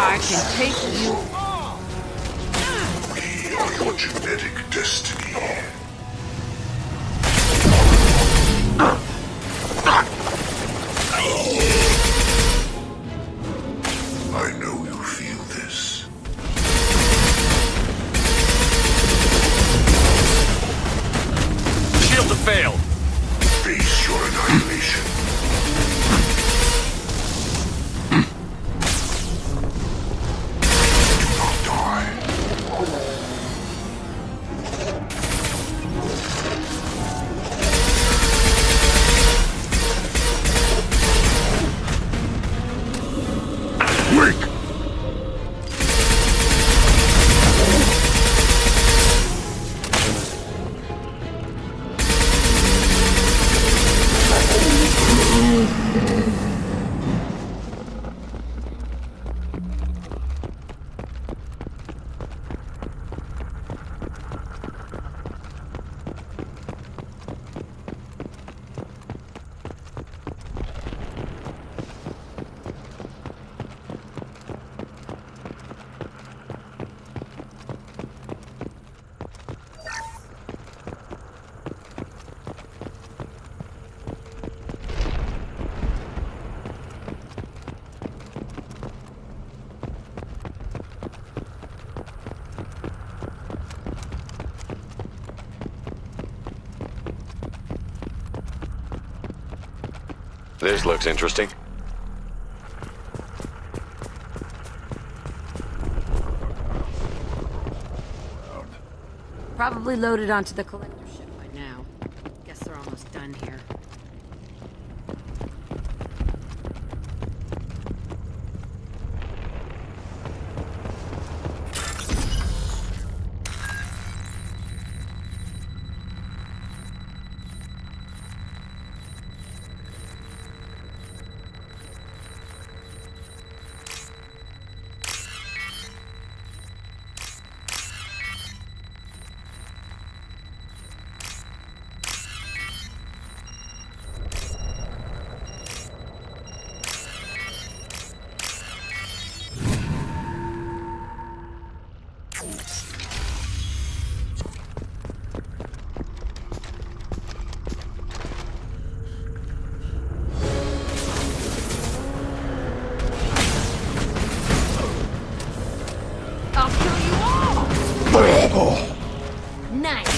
I can take you on. We are your genetic destiny. I know you feel this. Shield to fail. Face your annihilation. Do not die. Wake! This looks interesting. Probably loaded onto the collector ship by now. Guess they're almost done here. I'll kill you all! Nice!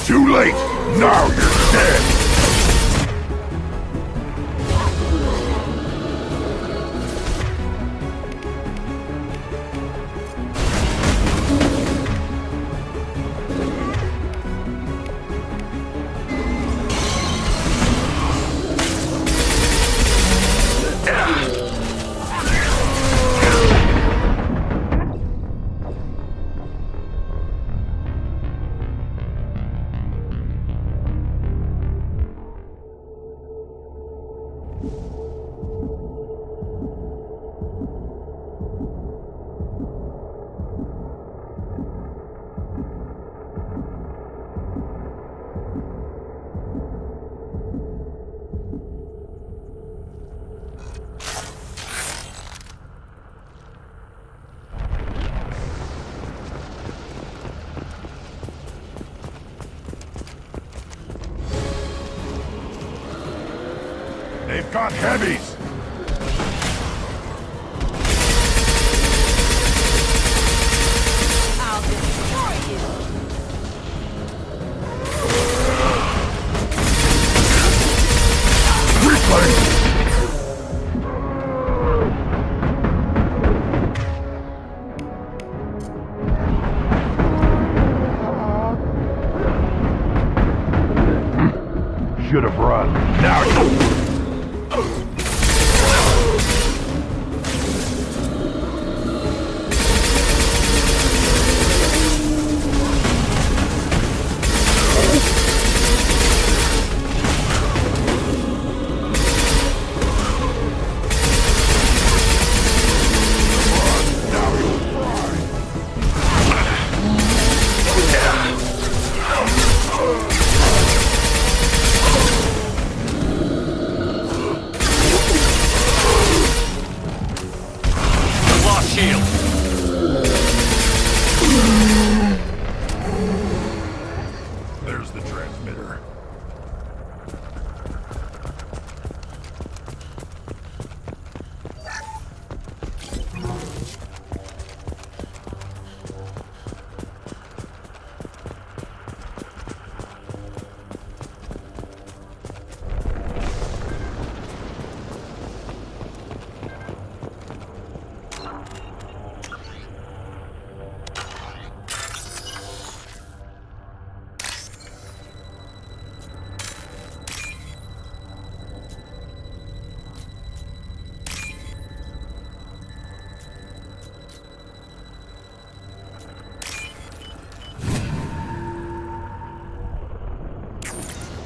Too late! Now you're dead! They've got heavies! I'll destroy you! Replay! Should have run. Now you...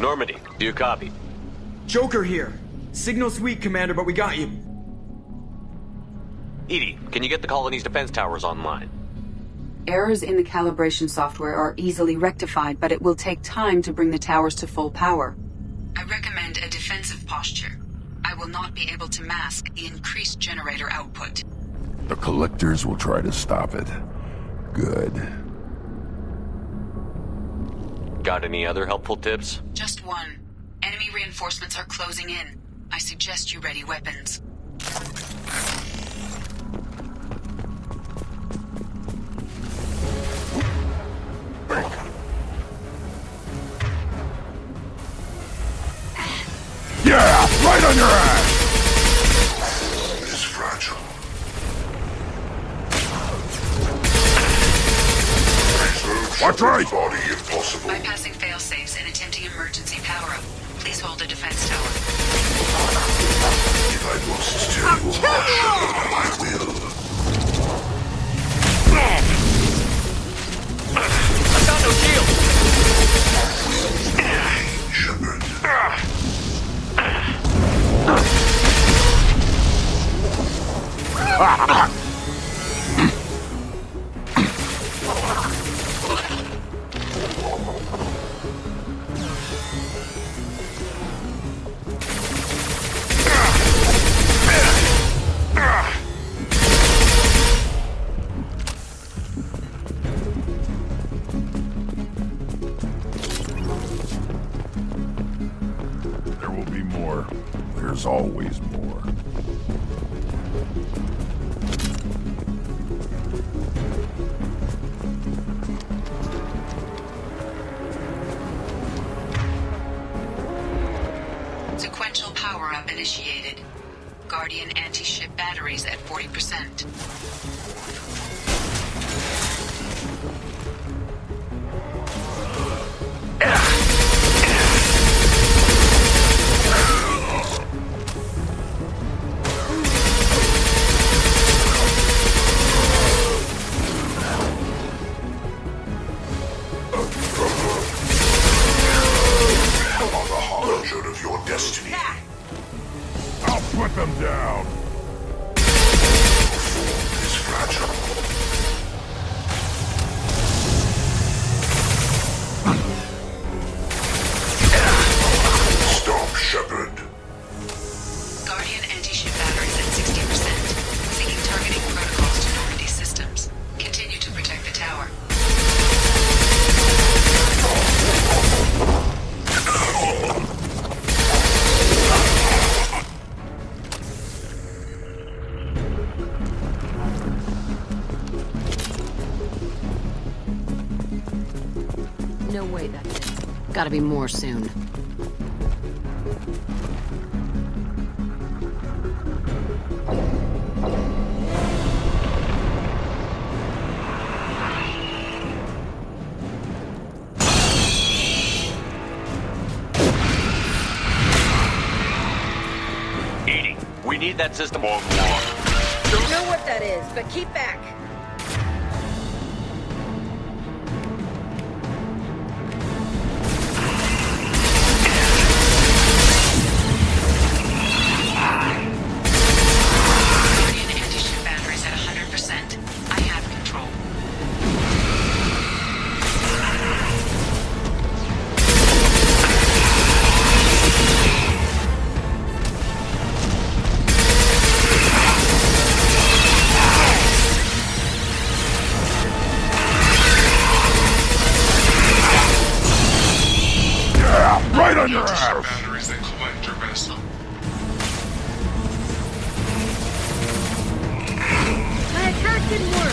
Normandy, do you copy? Joker here. Signal's weak, Commander, but we got you. EDI, can you get the colony's defense towers online? Errors in the calibration software are easily rectified, but it will take time to bring the towers to full power. I recommend a defensive posture. I will not be able to mask the increased generator output. The Collectors will try to stop it. Good. Got any other helpful tips? Just one. Enemy reinforcements are closing in. I suggest you ready weapons. Yeah! Right on your ass! Is fragile. Watch right! Body if possible. Bypassing failsafes and attempting emergency power-up. Please hold a defense tower. If I must tell you I will. I've got no shield! Shepard. There will be more. There's always more. Sequential power-up initiated. Guardian anti-ship batteries at 40%. On the harbinger of your destiny. I'll put them down! Is fragile. Stop, Shepard. Guardian anti-ship batteries at 60%. Seeking targeting protocols to Normandy systems. Continue to protect the tower. No way that's it. Gotta be more soon. EDI, we need that system online. Don't know what that is, but keep back. Guardian anti-ship batteries at 100%. I have control. Yeah! Right on your ass! Batteries that collect your vessel. My attack didn't work.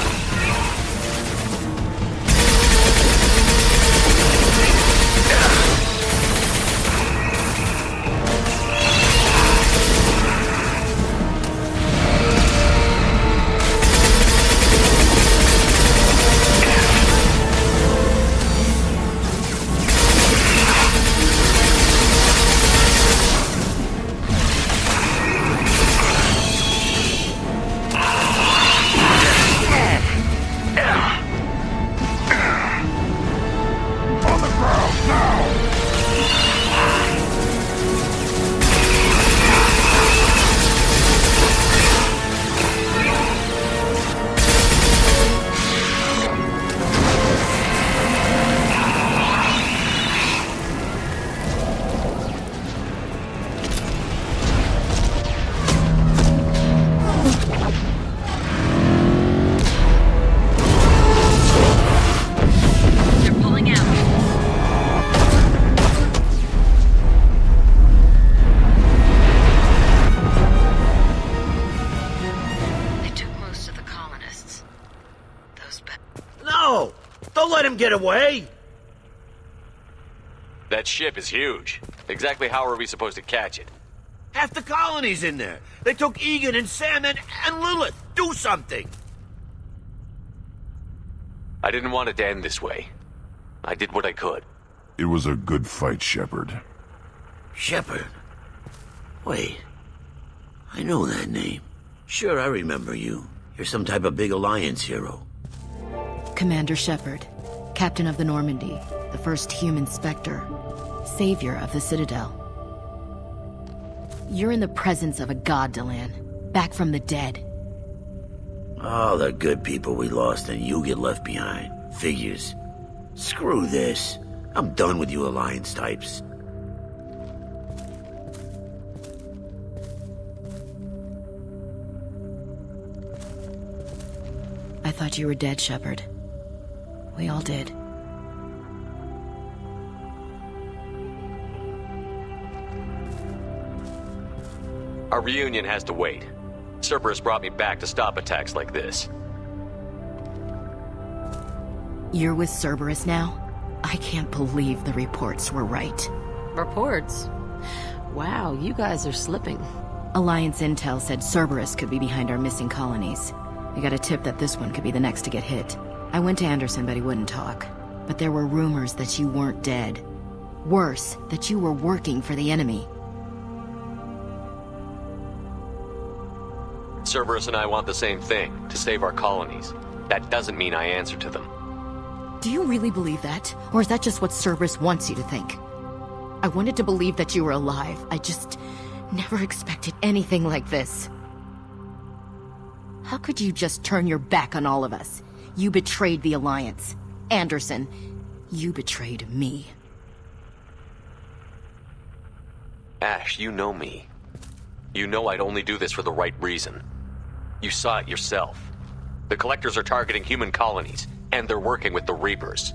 No! Don't let him get away! That ship is huge. Exactly how are we supposed to catch it? Half the colony's in there. They took Egan and Sam and Lilith. Do something! I didn't want it to end this way. I did what I could. It was a good fight, Shepard. Shepard? Wait. I know that name. Sure, I remember you. You're some type of big Alliance hero. Commander Shepard, Captain of the Normandy, the first human Spectre, savior of the Citadel. You're in the presence of a god, Delan, back from the dead. All the good people we lost and you get left behind. Figures. Screw this. I'm done with you Alliance types. I thought you were dead, Shepard. We all did. Our reunion has to wait. Cerberus brought me back to stop attacks like this. You're with Cerberus now? I can't believe the reports were right. Reports? Wow, you guys are slipping. Alliance intel said Cerberus could be behind our missing colonies. We got a tip that this one could be the next to get hit. I went to Anderson, but he wouldn't talk. But there were rumors that you weren't dead. Worse, that you were working for the enemy. Cerberus and I want the same thing, to save our colonies. That doesn't mean I answer to them. Do you really believe that? Or is that just what Cerberus wants you to think? I wanted to believe that you were alive. I just never expected anything like this. How could you just turn your back on all of us? You betrayed the Alliance. Anderson, you betrayed me. Ash, you know me. You know I'd only do this for the right reason. You saw it yourself. The Collectors are targeting human colonies, and they're working with the Reapers.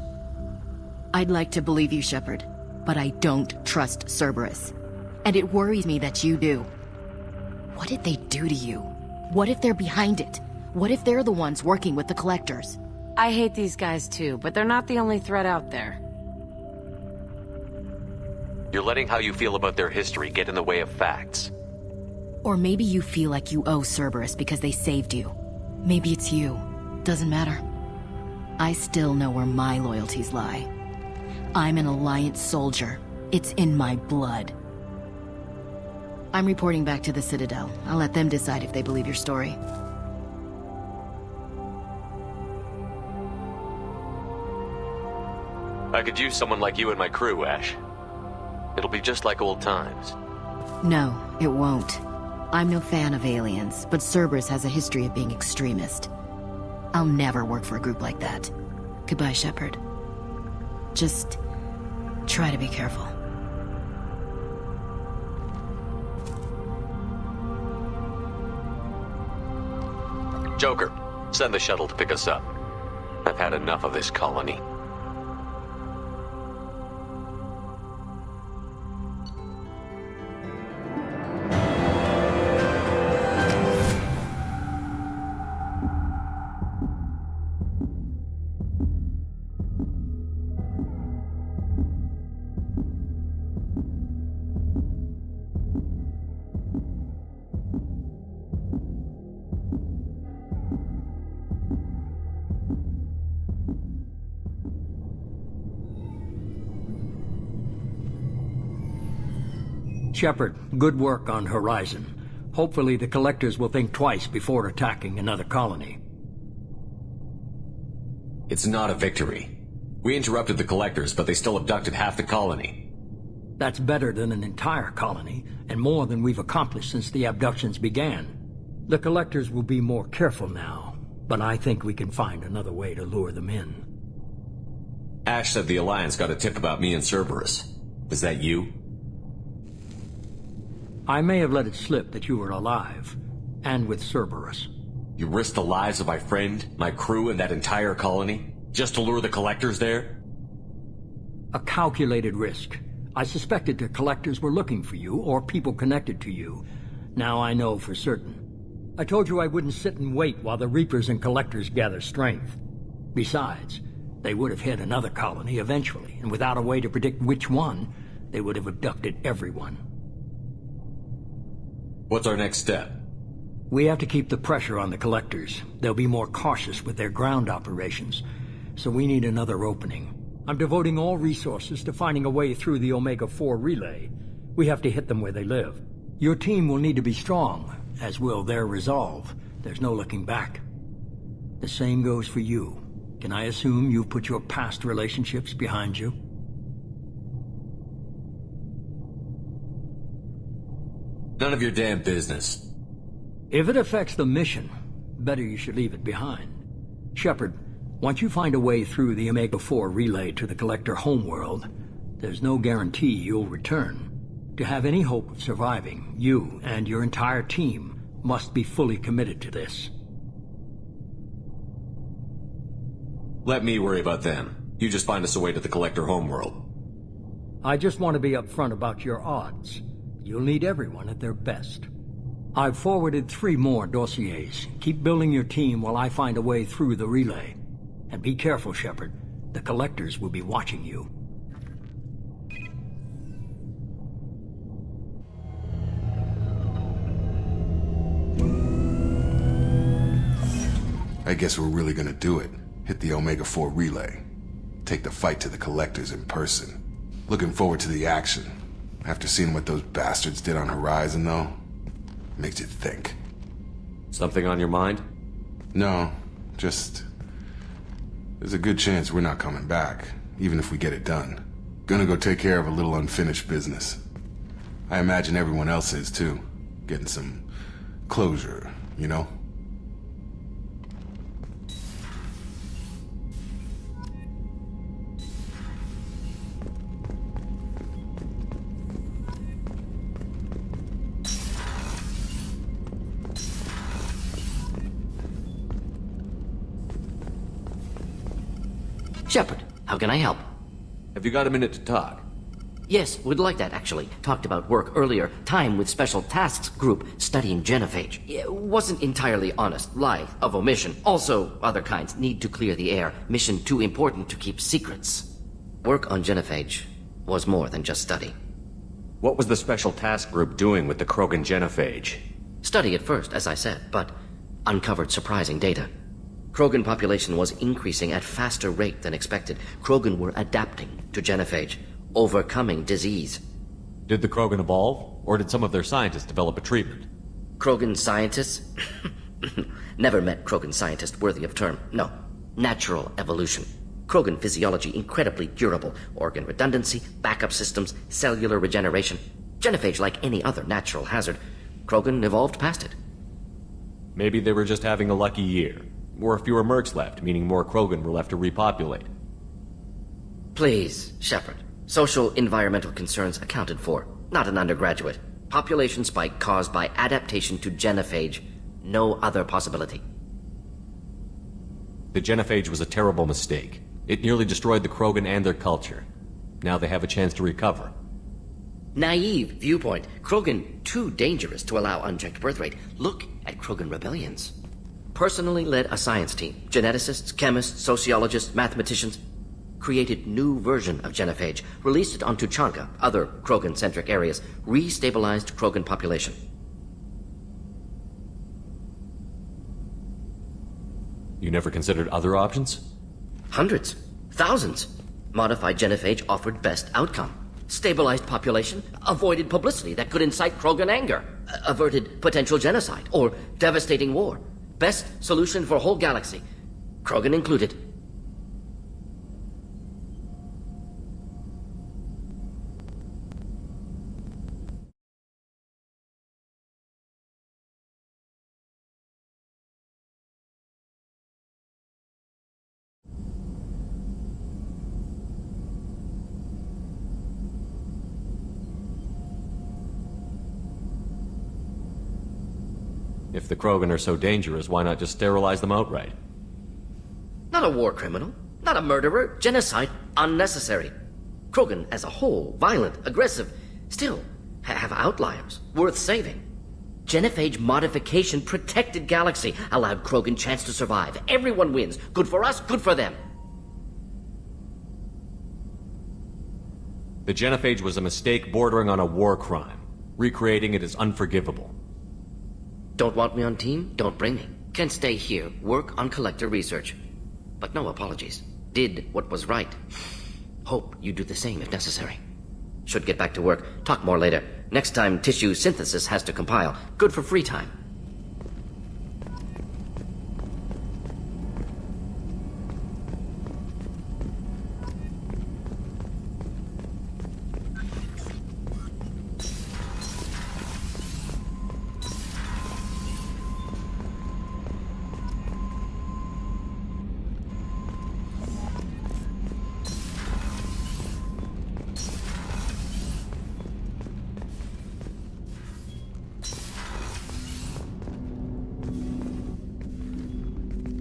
I'd like to believe you, Shepard, but I don't trust Cerberus. And it worries me that you do. What did they do to you? What if they're behind it? What if they're the ones working with the Collectors? I hate these guys too, but they're not the only threat out there. You're letting how you feel about their history get in the way of facts. Or maybe you feel like you owe Cerberus because they saved you. Maybe it's you. Doesn't matter. I still know where my loyalties lie. I'm an Alliance soldier. It's in my blood. I'm reporting back to the Citadel. I'll let them decide if they believe your story. I could use someone like you in my crew, Ash. It'll be just like old times. No, it won't. I'm no fan of aliens, but Cerberus has a history of being extremist. I'll never work for a group like that. Goodbye, Shepard. Just try to be careful. Joker, send the shuttle to pick us up. I've had enough of this colony. Shepard, good work on Horizon. Hopefully the Collectors will think twice before attacking another colony. It's not a victory. We interrupted the Collectors, but they still abducted half the colony. That's better than an entire colony, and more than we've accomplished since the abductions began. The Collectors will be more careful now, but I think we can find another way to lure them in. Ash said the Alliance got a tip about me and Cerberus. Is that you? I may have let it slip that you were alive, and with Cerberus. You risked the lives of my friend, my crew, and that entire colony, just to lure the Collectors there? A calculated risk. I suspected the Collectors were looking for you, or people connected to you. Now I know for certain. I told you I wouldn't sit and wait while the Reapers and Collectors gather strength. Besides, they would have hit another colony eventually, and without a way to predict which one, they would have abducted everyone. What's our next step? We have to keep the pressure on the collectors. They'll be more cautious with their ground operations, so we need another opening. I'm devoting all resources to finding a way through the Omega-4 relay. We have to hit them where they live. Your team will need to be strong, as will their resolve. There's no looking back. The same goes for you. Can I assume you've put your past relationships behind you? None of your damn business. If it affects the mission, better you should leave it behind. Shepard, once you find a way through the Omega-4 relay to the Collector homeworld, there's no guarantee you'll return. To have any hope of surviving, you and your entire team must be fully committed to this. Let me worry about them. You just find us a way to the Collector homeworld. I just want to be upfront about your odds. You'll need everyone at their best. I've forwarded 3 more dossiers. Keep building your team while I find a way through the relay. And be careful, Shepard. The Collectors will be watching you. I guess we're really gonna do it. Hit the Omega-4 relay. Take the fight to the Collectors in person. Looking forward to the action. After seeing what those bastards did on Horizon, though, makes you think. Something on your mind? No, just... there's a good chance we're not coming back, even if we get it done. Gonna go take care of a little unfinished business. I imagine everyone else is, too. Getting some closure, you know? Shepard, how can I help? Have you got a minute to talk? Yes, would like that, actually. Talked about work earlier. Time with Special Tasks Group studying genophage. It wasn't entirely honest. Lie of omission. Also, other kinds. Need to clear the air. Mission too important to keep secrets. Work on genophage was more than just study. What was the Special Task Group doing with the Krogan genophage? Study at first, as I said, but uncovered surprising data. Krogan population was increasing at faster rate than expected. Krogan were adapting to genophage, overcoming disease. Did the Krogan evolve, or did some of their scientists develop a treatment? Krogan scientists? Never met Krogan scientist worthy of term. No. Natural evolution. Krogan physiology incredibly durable. Organ redundancy, backup systems, cellular regeneration. Genophage like any other natural hazard. Krogan evolved past it. Maybe they were just having a lucky year. Or fewer mercs left, meaning more Krogan were left to repopulate. Please, Shepard. Social environmental concerns accounted for. Not an undergraduate. Population spike caused by adaptation to genophage. No other possibility. The genophage was a terrible mistake. It nearly destroyed the Krogan and their culture. Now they have a chance to recover. Naive viewpoint. Krogan too dangerous to allow unchecked birth rate. Look at Krogan rebellions. Personally led a science team. Geneticists, chemists, sociologists, mathematicians. Created new version of genophage. Released it on Tuchanka, other Krogan-centric areas. Restabilized Krogan population. You never considered other options? Hundreds. Thousands. Modified genophage offered best outcome. Stabilized population, avoided publicity that could incite Krogan anger, averted potential genocide or devastating war. Best solution for whole galaxy, Krogan included. If the Krogan are so dangerous, why not just sterilize them outright? Not a war criminal, not a murderer, genocide, unnecessary. Krogan as a whole, violent, aggressive, still have outliers, worth saving. Genophage modification protected Galaxy, allowed Krogan chance to survive. Everyone wins. Good for us, good for them. The genophage was a mistake bordering on a war crime. Recreating it is unforgivable. Don't want me on team? Don't bring me. Can stay here, work on collector research. But no apologies. Did what was right. Hope you do the same if necessary. Should get back to work. Talk more later. Next time tissue synthesis has to compile. Good for free time.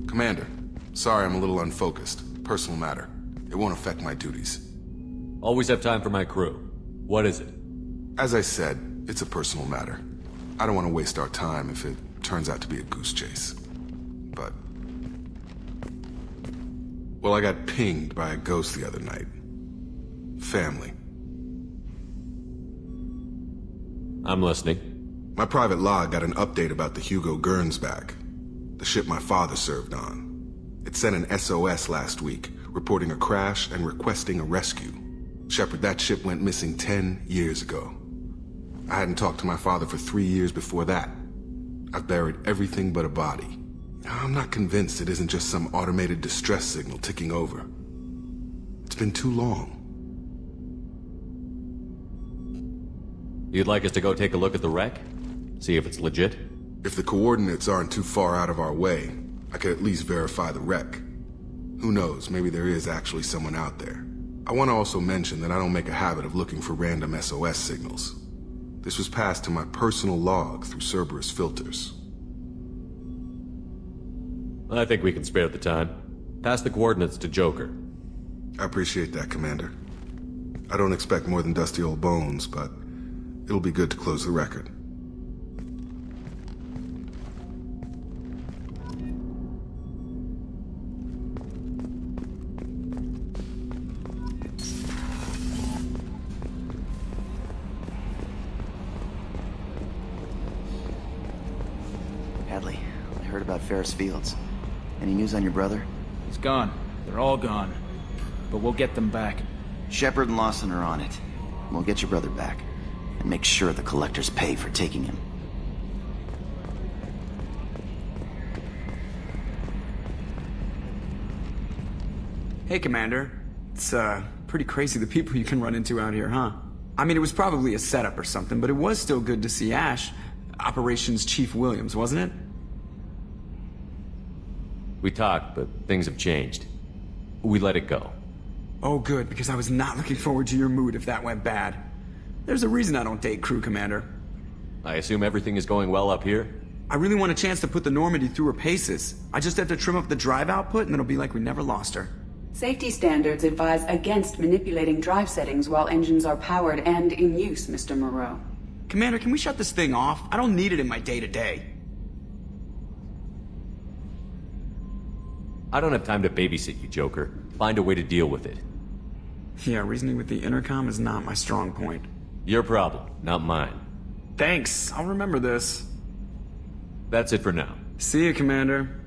Commander, sorry I'm a little unfocused. Personal matter. It won't affect my duties. Always have time for my crew. What is it? As I said, it's a personal matter. I don't want to waste our time if it turns out to be a goose chase. But... well, I got pinged by a ghost the other night. Family. I'm listening. My private log got an update about the Hugo Gernsback, the ship my father served on. It sent an SOS last week, reporting a crash and requesting a rescue. Shepard, that ship went missing 10 years ago. I hadn't talked to my father for 3 years before that. I've buried everything but a body. I'm not convinced it isn't just some automated distress signal ticking over. It's been too long. You'd like us to go take a look at the wreck? See if it's legit? If the coordinates aren't too far out of our way, I could at least verify the wreck. Who knows, maybe there is actually someone out there. I want to also mention that I don't make a habit of looking for random SOS signals. This was passed to my personal log through Cerberus filters. I think we can spare the time. Pass the coordinates to Joker. I appreciate that, Commander. I don't expect more than dusty old bones, but it'll be good to close the record. Hadley, I heard about Ferris Fields. Any news on your brother? He's gone. They're all gone. But we'll get them back. Shepard and Lawson are on it. We'll get your brother back. And make sure the collectors pay for taking him. Hey, Commander. It's, pretty crazy the people you can run into out here, huh? I mean, it was probably a setup or something, but it was still good to see Ash. Operations Chief Williams, wasn't it? We talked, but things have changed. We let it go. Oh, good, because I was not looking forward to your mood if that went bad. There's a reason I don't date crew, Commander. I assume everything is going well up here? I really want a chance to put the Normandy through her paces. I just have to trim up the drive output and it'll be like we never lost her. Safety standards advise against manipulating drive settings while engines are powered and in use, Mr. Moreau. Commander, can we shut this thing off? I don't need it in my day-to-day. I don't have time to babysit you, Joker. Find a way to deal with it. Yeah, reasoning with the intercom is not my strong point. Your problem, not mine. Thanks, I'll remember this. That's it for now. See you, Commander.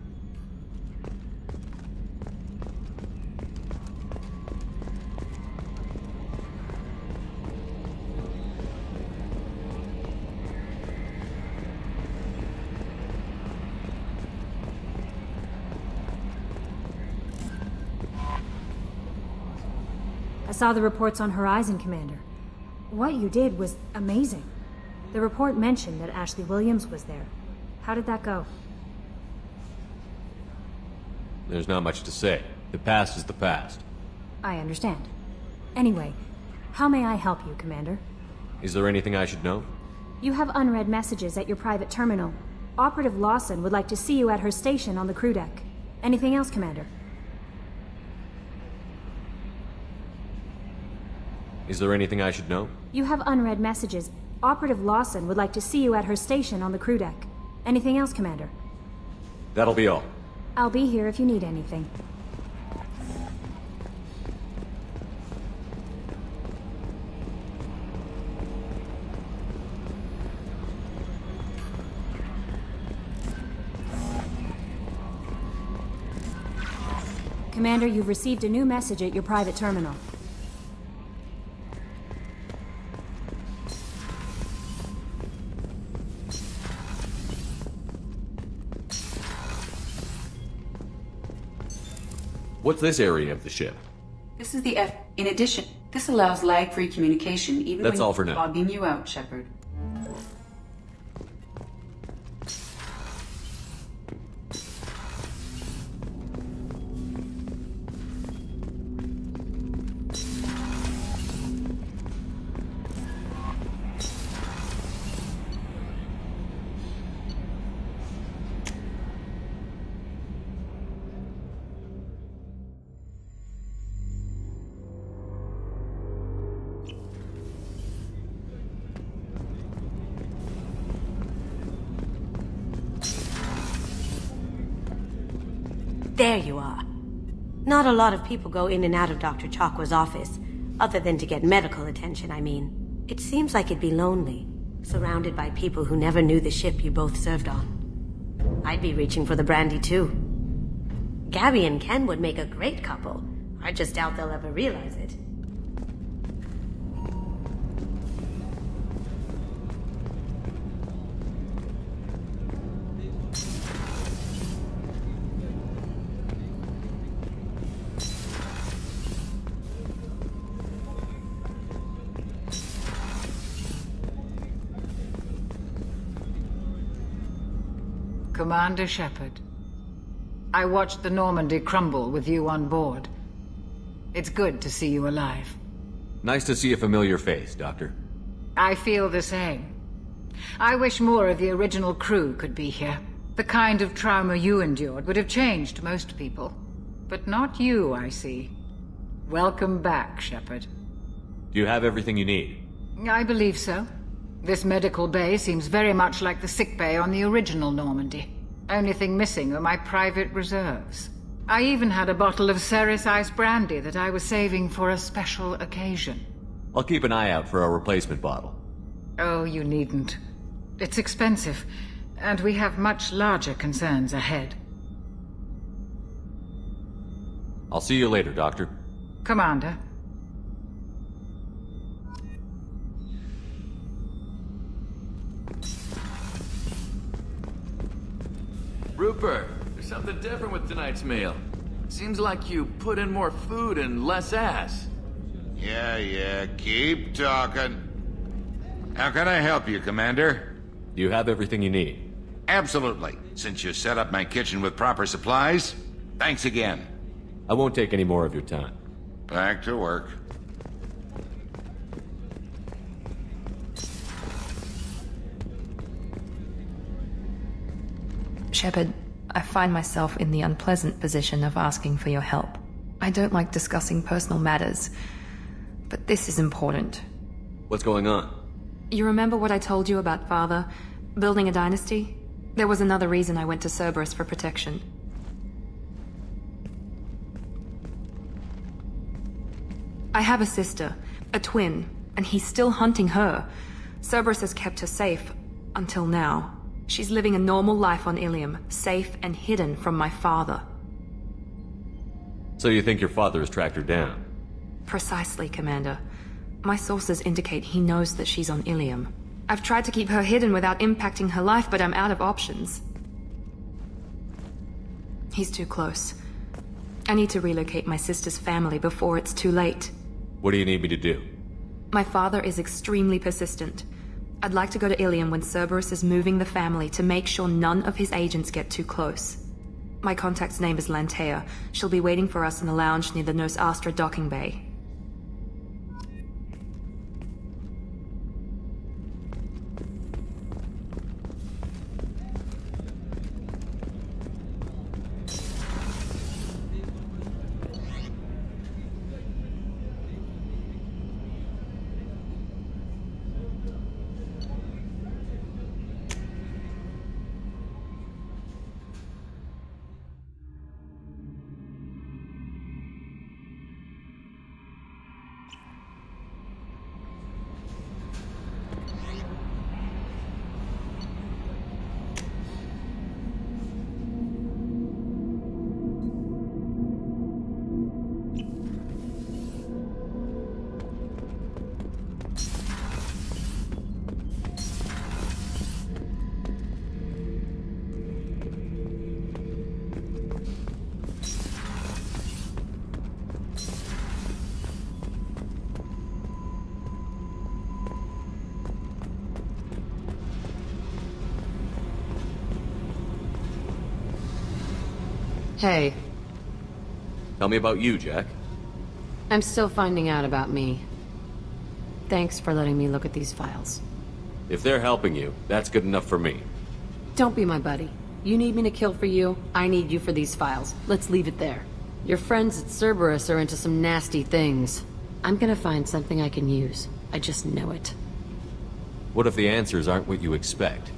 I saw the reports on Horizon, Commander. What you did was amazing. The report mentioned that Ashley Williams was there. How did that go? There's not much to say. The past is the past. I understand. Anyway, how may I help you, Commander? Is there anything I should know? You have unread messages at your private terminal. Operative Lawson would like to see you at her station on the crew deck. Anything else, Commander? Is there anything I should know? You have unread messages Operative Lawson would like to see you at her station on the crew deck. Anything else, Commander? That'll be all. I'll be here if you need anything. Commander, you've received a new message at your private terminal. What's this area of the ship? This is the F. In addition, this allows lag-free communication even That's when all for now. logging you out, Shepard. There you are. Not a lot of people go in and out of Dr. Chakwa's office, other than to get medical attention, I mean. It seems like it'd be lonely, surrounded by people who never knew the ship you both served on. I'd be reaching for the brandy too. Gabby and Ken would make a great couple. I just doubt they'll ever realize it. Commander Shepard, I watched the Normandy crumble with you on board. It's good to see you alive. Nice to see a familiar face, Doctor. I feel the same. I wish more of the original crew could be here. The kind of trauma you endured would have changed most people. But not you, I see. Welcome back, Shepard. Do you have everything you need? I believe so. This medical bay seems very much like the sick bay on the original Normandy. Only thing missing are my private reserves. I even had a bottle of Ceres Ice brandy that I was saving for a special occasion. I'll keep an eye out for a replacement bottle. Oh, you needn't. It's expensive, and we have much larger concerns ahead. I'll see you later, Doctor. Commander. Rupert, there's something different with tonight's meal. Seems like you put in more food and less ass. Yeah, keep talking. How can I help you, Commander? You have everything you need. Absolutely. Since you set up my kitchen with proper supplies, thanks again. I won't take any more of your time. Back to work. Shepard, I find myself in the unpleasant position of asking for your help. I don't like discussing personal matters, but this is important. What's going on? You remember what I told you about Father, building a dynasty? There was another reason I went to Cerberus for protection. I have a sister, a twin, and he's still hunting her. Cerberus has kept her safe, until now. She's living a normal life on Ilium, safe and hidden from my father. So you think your father has tracked her down? Precisely, Commander. My sources indicate he knows that she's on Ilium. I've tried to keep her hidden without impacting her life, but I'm out of options. He's too close. I need to relocate my sister's family before it's too late. What do you need me to do? My father is extremely persistent. I'd like to go to Ilium when Cerberus is moving the family to make sure none of his agents get too close. My contact's name is Lantea. She'll be waiting for us in the lounge near the Nos Astra docking bay. Hey, Tell me about you, Jack. I'm still finding out about me. Thanks for letting me look at these files. If they're helping you, that's good enough for me. Don't be my buddy. You need me to kill for you, I need you for these files. Let's leave it there. Your friends at Cerberus are into some nasty things. I'm gonna find something I can use. I just know it. What if the answers aren't what you expect?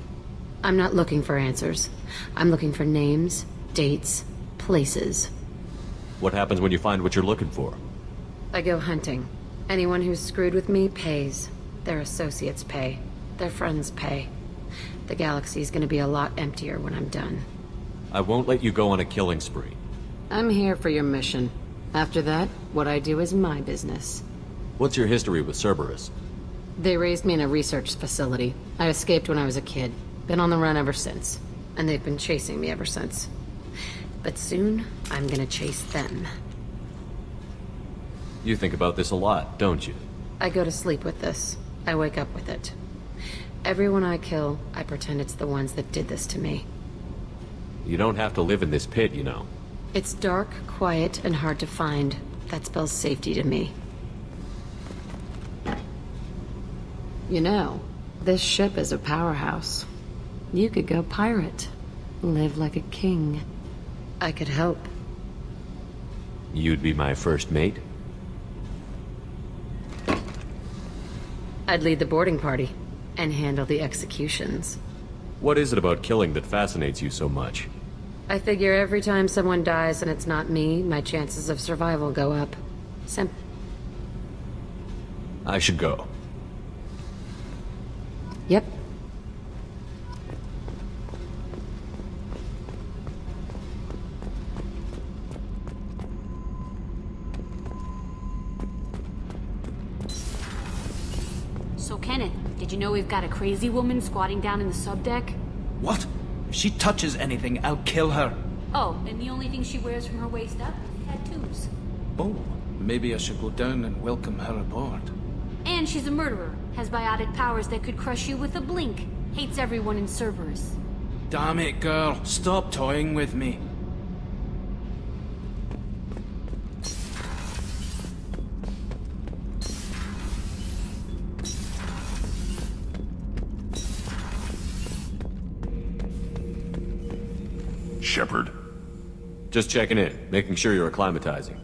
I'm not looking for answers. I'm looking for names, dates, places. What happens when you find what you're looking for? I go hunting. Anyone who's screwed with me pays. Their associates pay. Their friends pay. The galaxy's gonna be a lot emptier when I'm done. I won't let you go on a killing spree. I'm here for your mission. After that, what I do is my business. What's your history with Cerberus? They raised me in a research facility. I escaped when I was a kid. Been on the run ever since. And they've been chasing me ever since. But soon, I'm gonna chase them. You think about this a lot, don't you? I go to sleep with this. I wake up with it. Everyone I kill, I pretend it's the ones that did this to me. You don't have to live in this pit, you know. It's dark, quiet, and hard to find. That spells safety to me. You know, this ship is a powerhouse. You could go pirate. Live like a king. I could help. You'd be my first mate? I'd lead the boarding party. And handle the executions. What is it about killing that fascinates you so much? I figure every time someone dies and it's not me, my chances of survival go up. I should go. Yep. So, Kenneth, did you know we've got a crazy woman squatting down in the subdeck? What? If she touches anything, I'll kill her. Oh, and the only thing she wears from her waist up is tattoos. Oh, maybe I should go down and welcome her aboard. And she's a murderer, has biotic powers that could crush you with a blink, hates everyone in Cerberus. Damn it, girl. Stop toying with me. Shepard. Just checking in, making sure you're acclimatizing.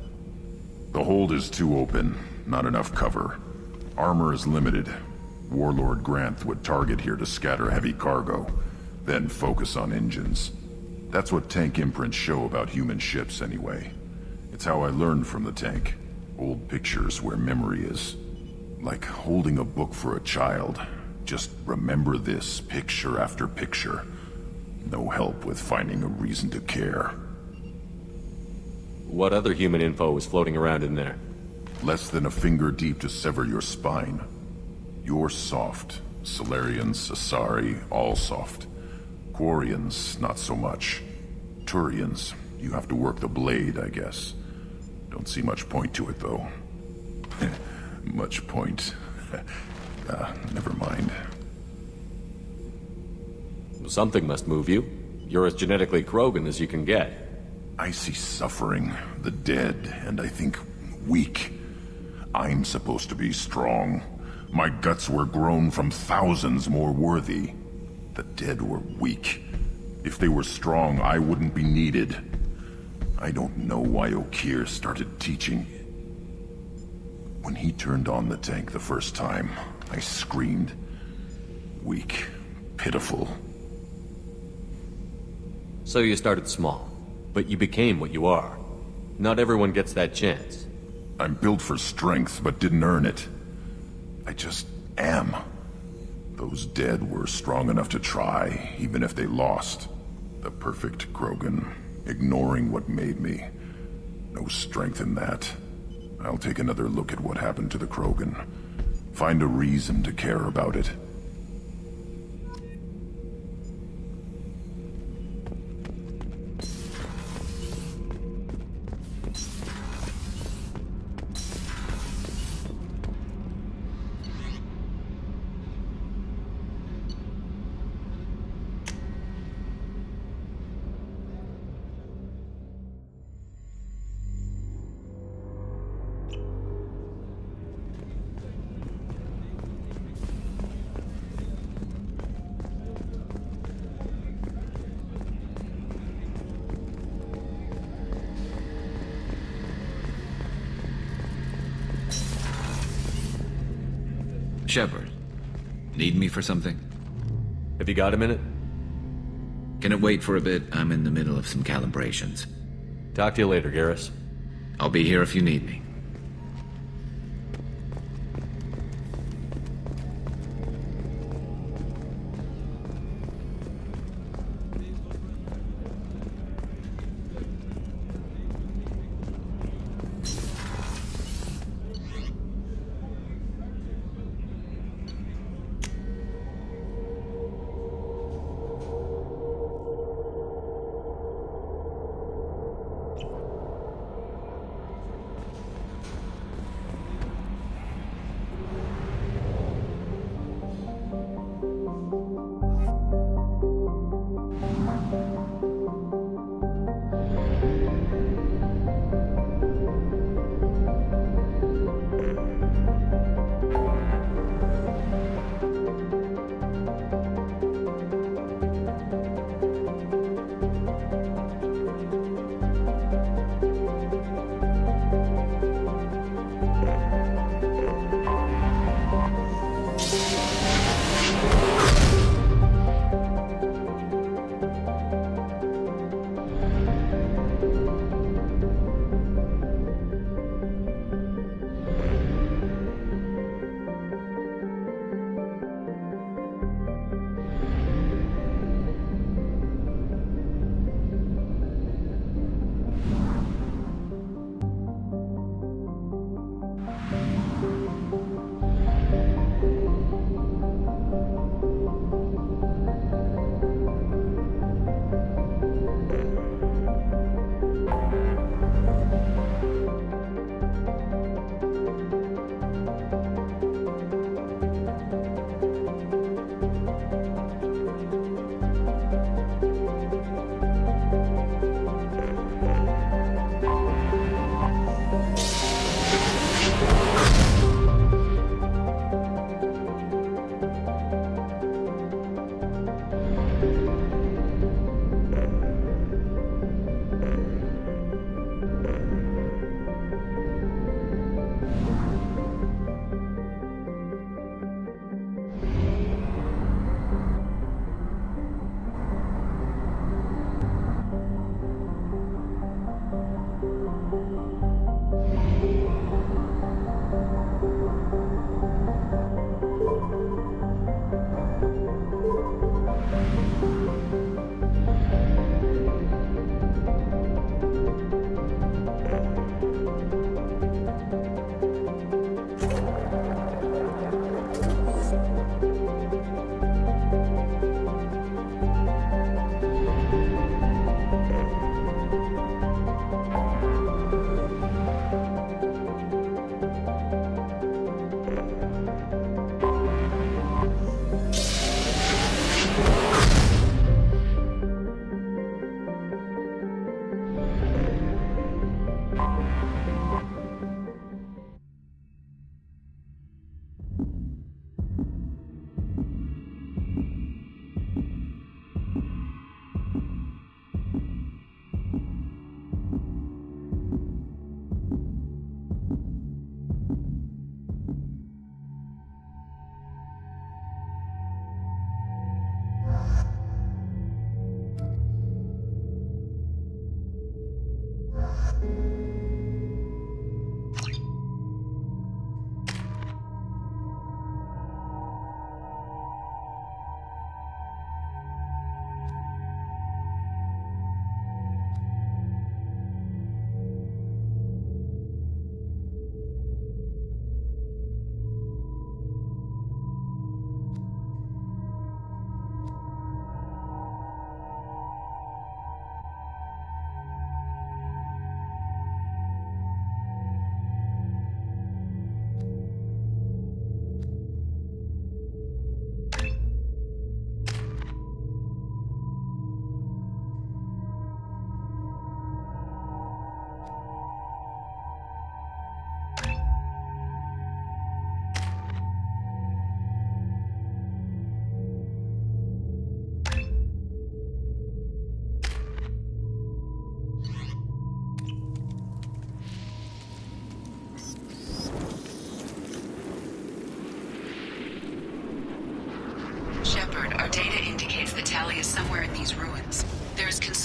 The hold is too open, not enough cover. Armor is limited. Warlord Granth would target here to scatter heavy cargo, then focus on engines. That's what tank imprints show about human ships anyway. It's how I learned from the tank. Old pictures where memory is. Like holding a book for a child. Just remember this picture after picture. No help with finding a reason to care. What other human info was floating around in there? Less than a finger deep to sever your spine. You're soft. Salarians, Asari, all soft. Quarians, not so much. Turians, you have to work the blade, I guess. Don't see much point to it, though. Much point. Never mind. Something must move you. You're as genetically Krogan as you can get. I see suffering, the dead, and I think weak. I'm supposed to be strong. My guts were grown from thousands more worthy. The dead were weak. If they were strong, I wouldn't be needed. I don't know why Okeer started teaching. When he turned on the tank the first time, I screamed. Weak, pitiful. So you started small, but you became what you are. Not everyone gets that chance. I'm built for strength, but didn't earn it. I just am. Those dead were strong enough to try, even if they lost. The perfect Krogan, ignoring what made me. No strength in that. I'll take another look at what happened to the Krogan. Find a reason to care about it. Shepard. Need me for something? Have you got a minute? Can it wait for a bit? I'm in the middle of some calibrations. Talk to you later, Garrus. I'll be here if you need me.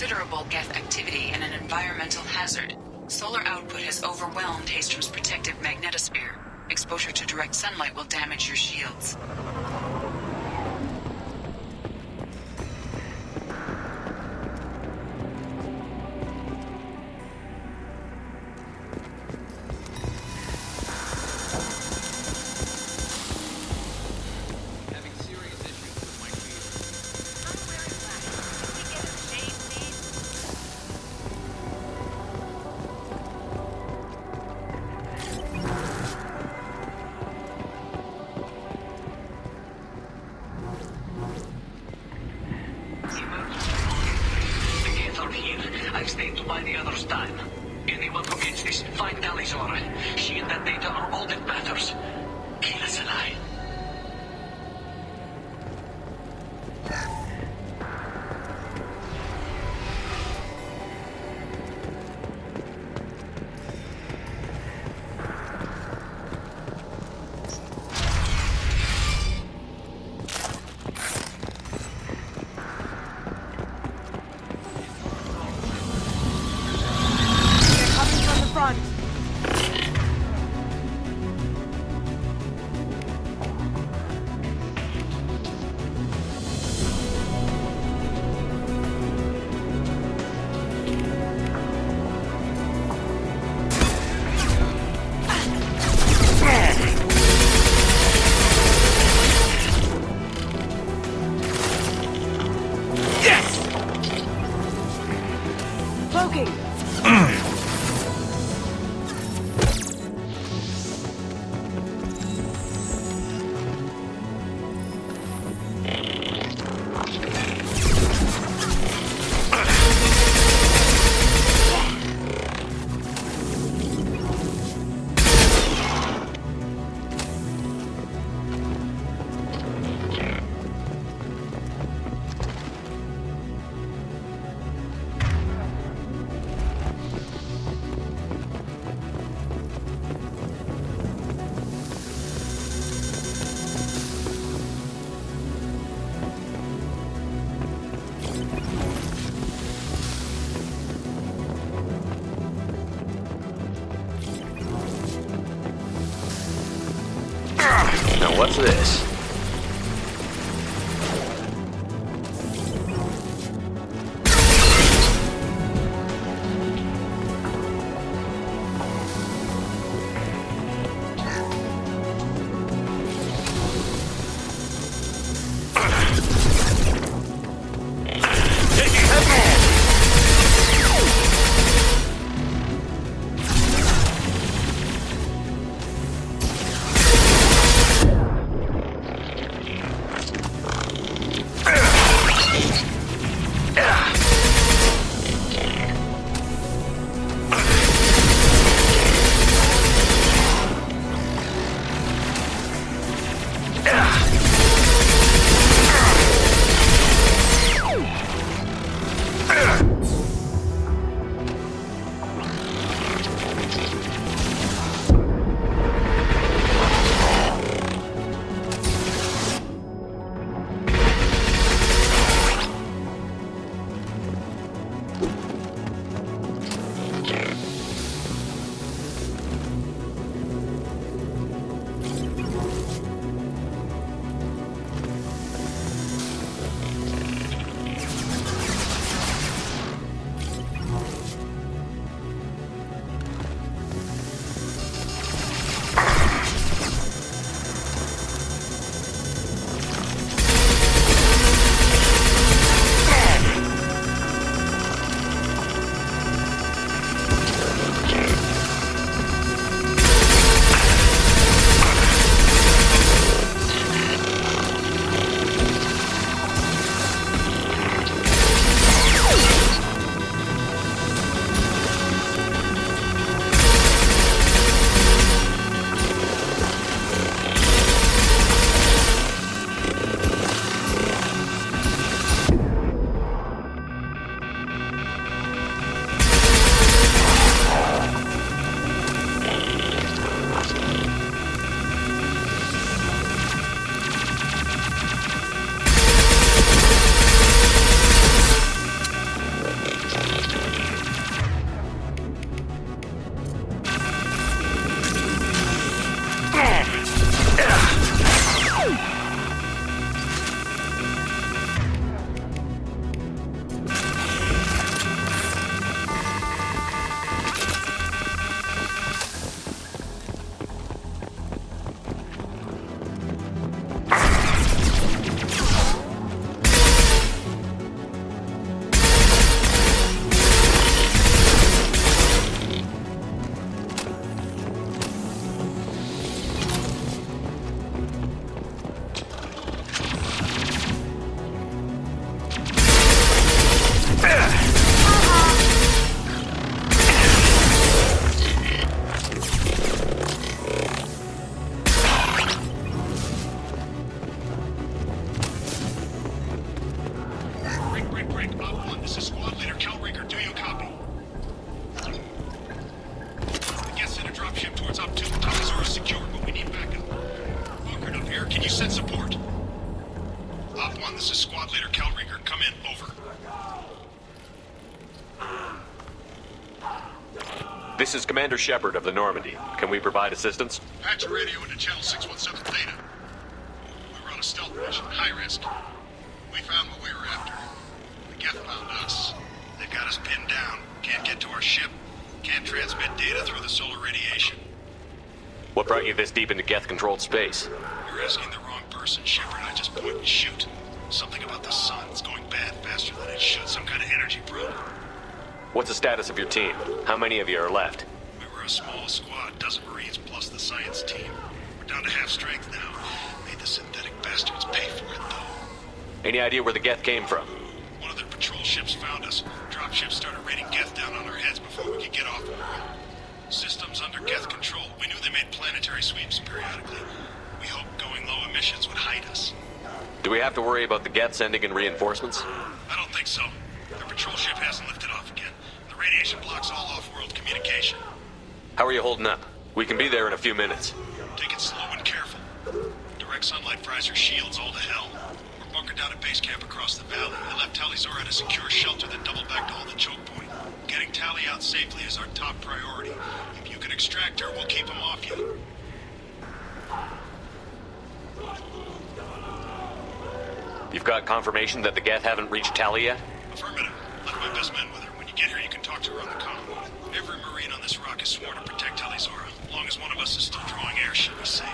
considerable Geth activity and an environmental hazard. Solar output has overwhelmed Hastrom's protective magnetosphere. Exposure to direct sunlight will damage your shields. I've stayed to buy the others time. Anyone who gets this, find Alizora. She and that data are all that matters. Kill us alive. Now what's this? Op 2, Talazar is secure, but we need backup. Bunkered up here, can you send support? Op 1, this is Squad Leader Calringer. Come in, over. This is Commander Shepard of the Normandy. Can we provide assistance? Patch your radio into Channel 617 Theta. We were on a stealth mission, high risk. We found what we were after. The Geth found us. They've got us pinned down. Can't get to our ship. Can't transmit data through the solar radiation. What brought you this deep into Geth-controlled space? You're asking the wrong person, Shepard. I just point and shoot. Something about the sun. It's going bad faster than it should. Some kind of energy problem. What's the status of your team? How many of you are left? We were a small squad, dozen Marines plus the science team. We're down to half strength now. Made the synthetic bastards pay for it, though. Any idea where the Geth came from? One of their patrol ships found us. Dropships started raining Geth down on our heads before we could get off world. Systems under Geth control. We knew they made planetary sweeps periodically. We hoped going low emissions would hide us. Do we have to worry about the Geth sending in reinforcements? I don't think so. Their patrol ship hasn't lifted off again. The radiation blocks all off-world communication. How are you holding up? We can be there in a few minutes. Take it slow and careful. Direct sunlight fries your shields all to hell. We're bunkered down at base camp across the valley. I left Talazar at a secure shelter that doubled back to hold the choke point. Getting Tali out safely is our top priority. If you can extract her, we'll keep him off you. You've got confirmation that the Geth haven't reached Tali yet? Affirmative. Left my best men with her. When you get here, you can talk to her on the comm. Every Marine on this rock is sworn to protect Talazar. As long as one of us is still drawing air, she'll be safe.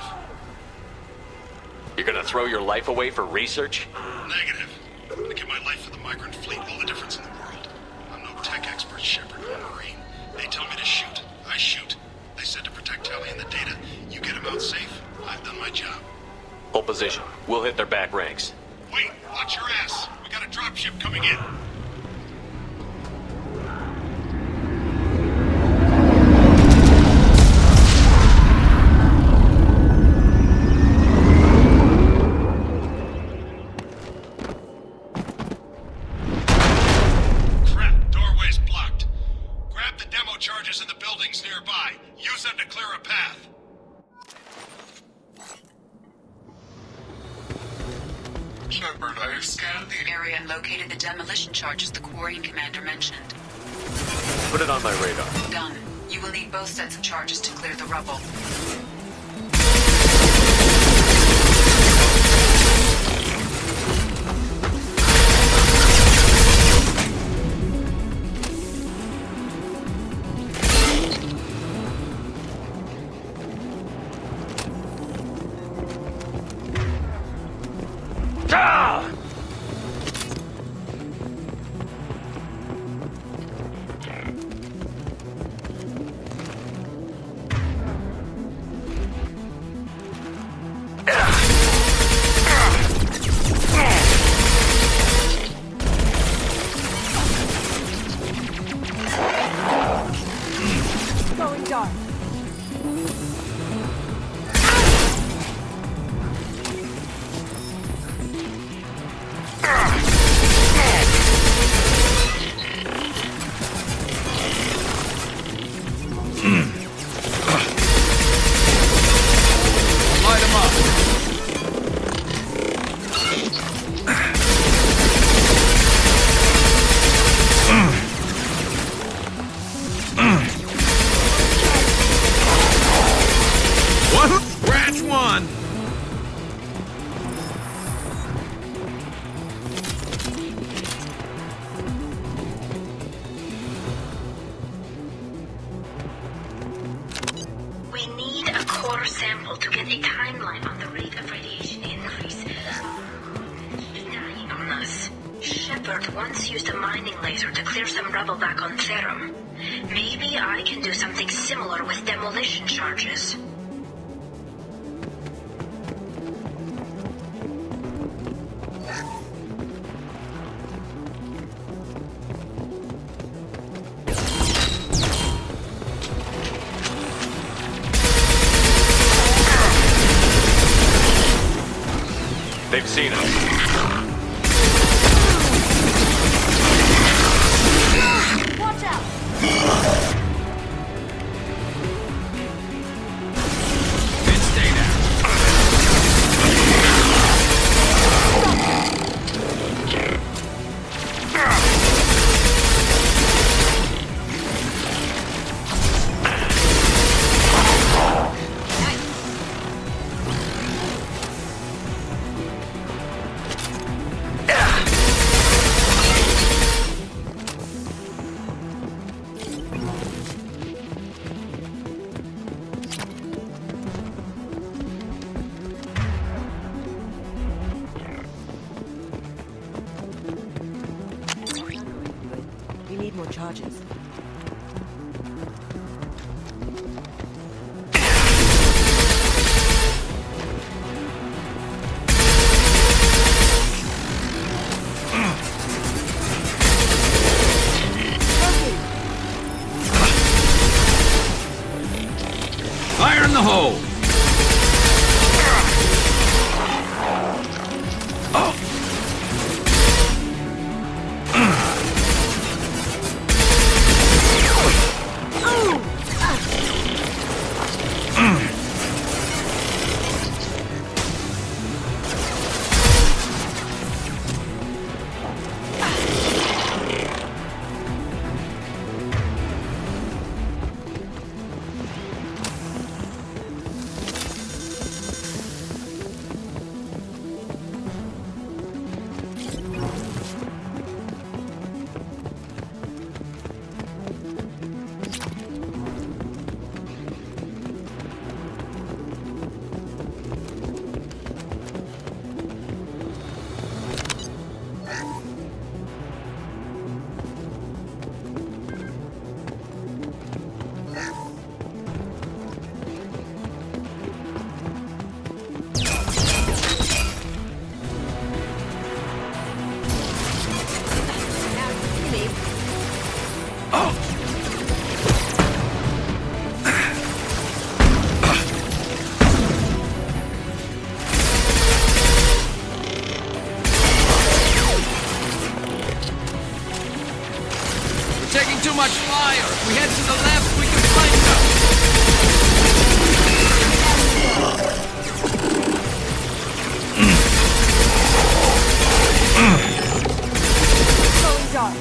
You're gonna throw your life away for research? Negative. I'm gonna give my life for the migrant fleet, all the difference in the world. I'm no tech expert, Shepard. I'm a Marine. They tell me to shoot. I shoot. They said to protect Tali and the data. You get them out safe. I've done my job. Hold position. We'll hit their back ranks. Wait, watch your ass. We got a dropship coming in. Crap, doorway's blocked. Grab the demo charges in the buildings nearby. Use them to clear a path. Shepard, I have scanned the area and located the demolition charges the Quarian commander mentioned. Put it on my radar. Done. You will need both sets of charges to clear the rubble. Going dark. Light him up. What? Scratch one. We need a core sample to get a timeline on the rate of radiation increase. He's dying on us. Shepard once used a mining laser to clear some rubble back on Therum. Maybe I can do something similar with demolition charges. They've seen us. Watch out! charges. Fire in the hole! Taking too much fire. If we head to the left, we can flank them. Going dark.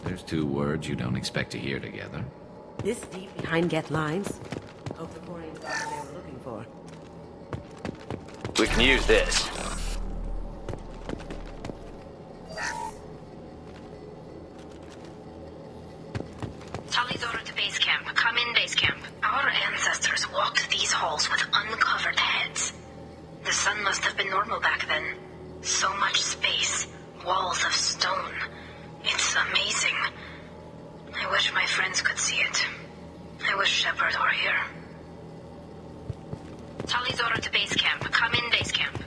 There's two words you don't expect to hear together. This deep behind Get lines? Hope the Quarians got what they were looking for. We can use this. Tali's order to base camp. Come in, base camp. Our ancestors walked these halls with uncovered heads. The sun must have been normal back then. So much space. Walls of stone. It's amazing. I wish my friends could see it. I wish Shepard were here. Tali's order to base camp. Come in, base camp.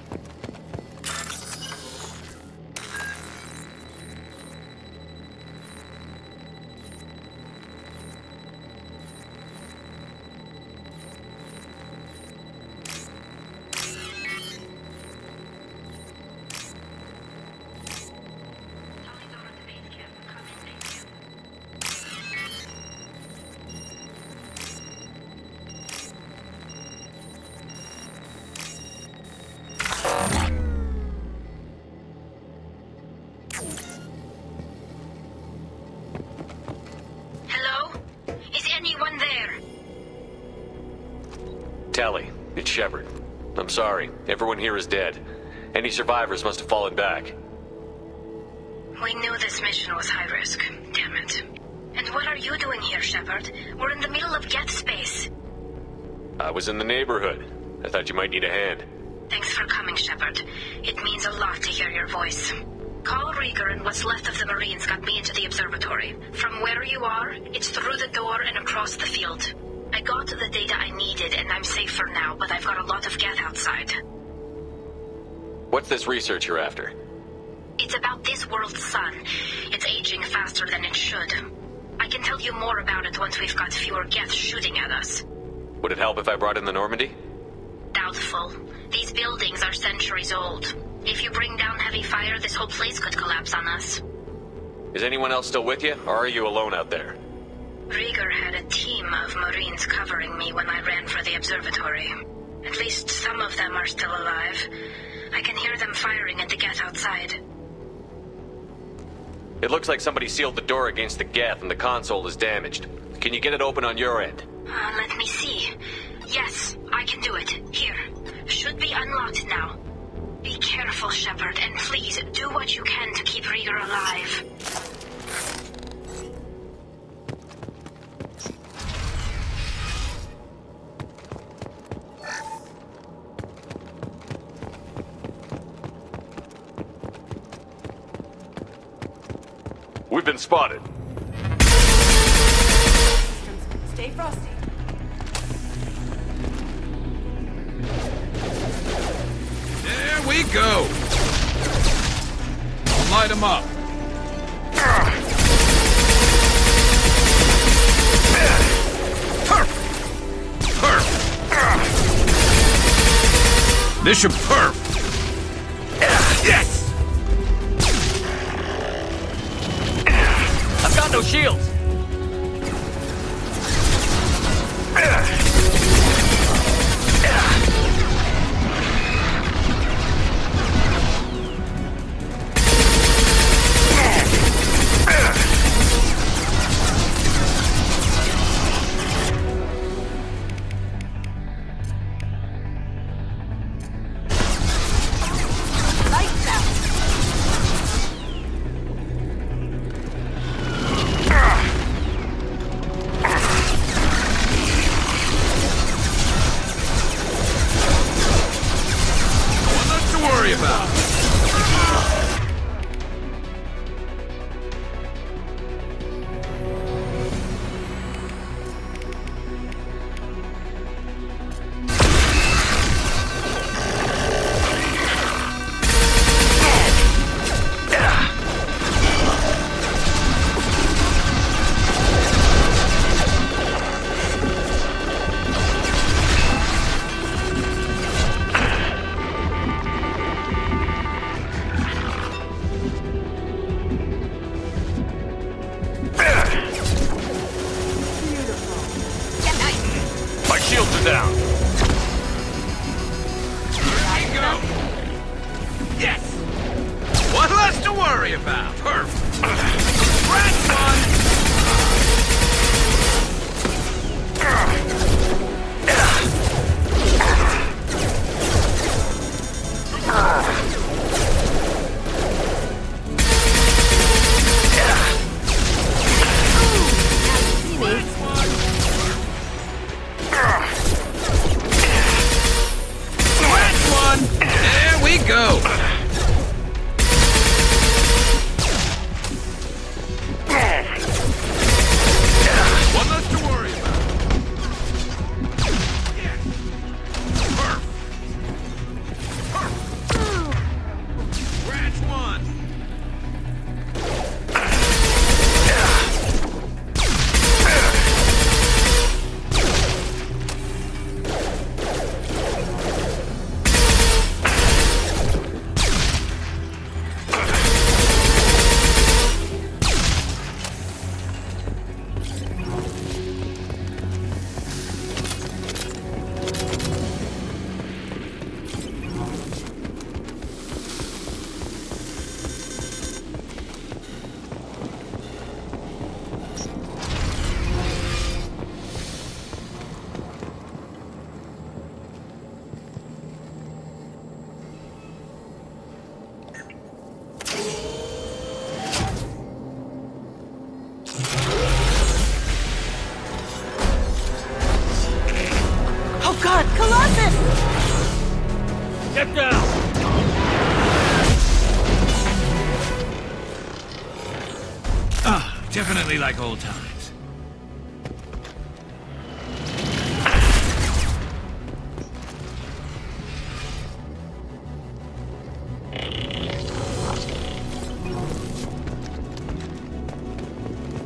Tally, it's Shepard. I'm sorry. Everyone here is dead. Any survivors must have fallen back. We knew this mission was high risk. Damn it. And what are you doing here, Shepard? We're in the middle of Geth space. I was in the neighborhood. I thought you might need a hand. Thanks for coming, Shepard. It means a lot to hear your voice. Call Rieger and what's left of the Marines got me into the observatory. From where you are, it's through the door and across the field. I got the data I needed and I'm safe for now, but I've got a lot of Geth outside. What's this research you're after? It's about this world's sun. It's aging faster than it should. I can tell you more about it once we've got fewer Geth shooting at us. Would it help if I brought in the Normandy? Doubtful. These buildings are centuries old. If you bring down heavy fire, this whole place could collapse on us. Is anyone else still with you, or are you alone out there? Rieger had a team of Marines covering me when I ran for the observatory. At least some of them are still alive. I can hear them firing at the Geth outside. It looks like somebody sealed the door against the Geth and the console is damaged. Can you get it open on your end? Let me see. Yes, I can do it. Here. Should be unlocked now. Be careful, Shepard, and please do what you can to keep Rieger alive. We've been spotted. Stay frosty. There we go! I'll light him up. Perf! Mission perf! Yes! I've got no shields! Definitely like old times.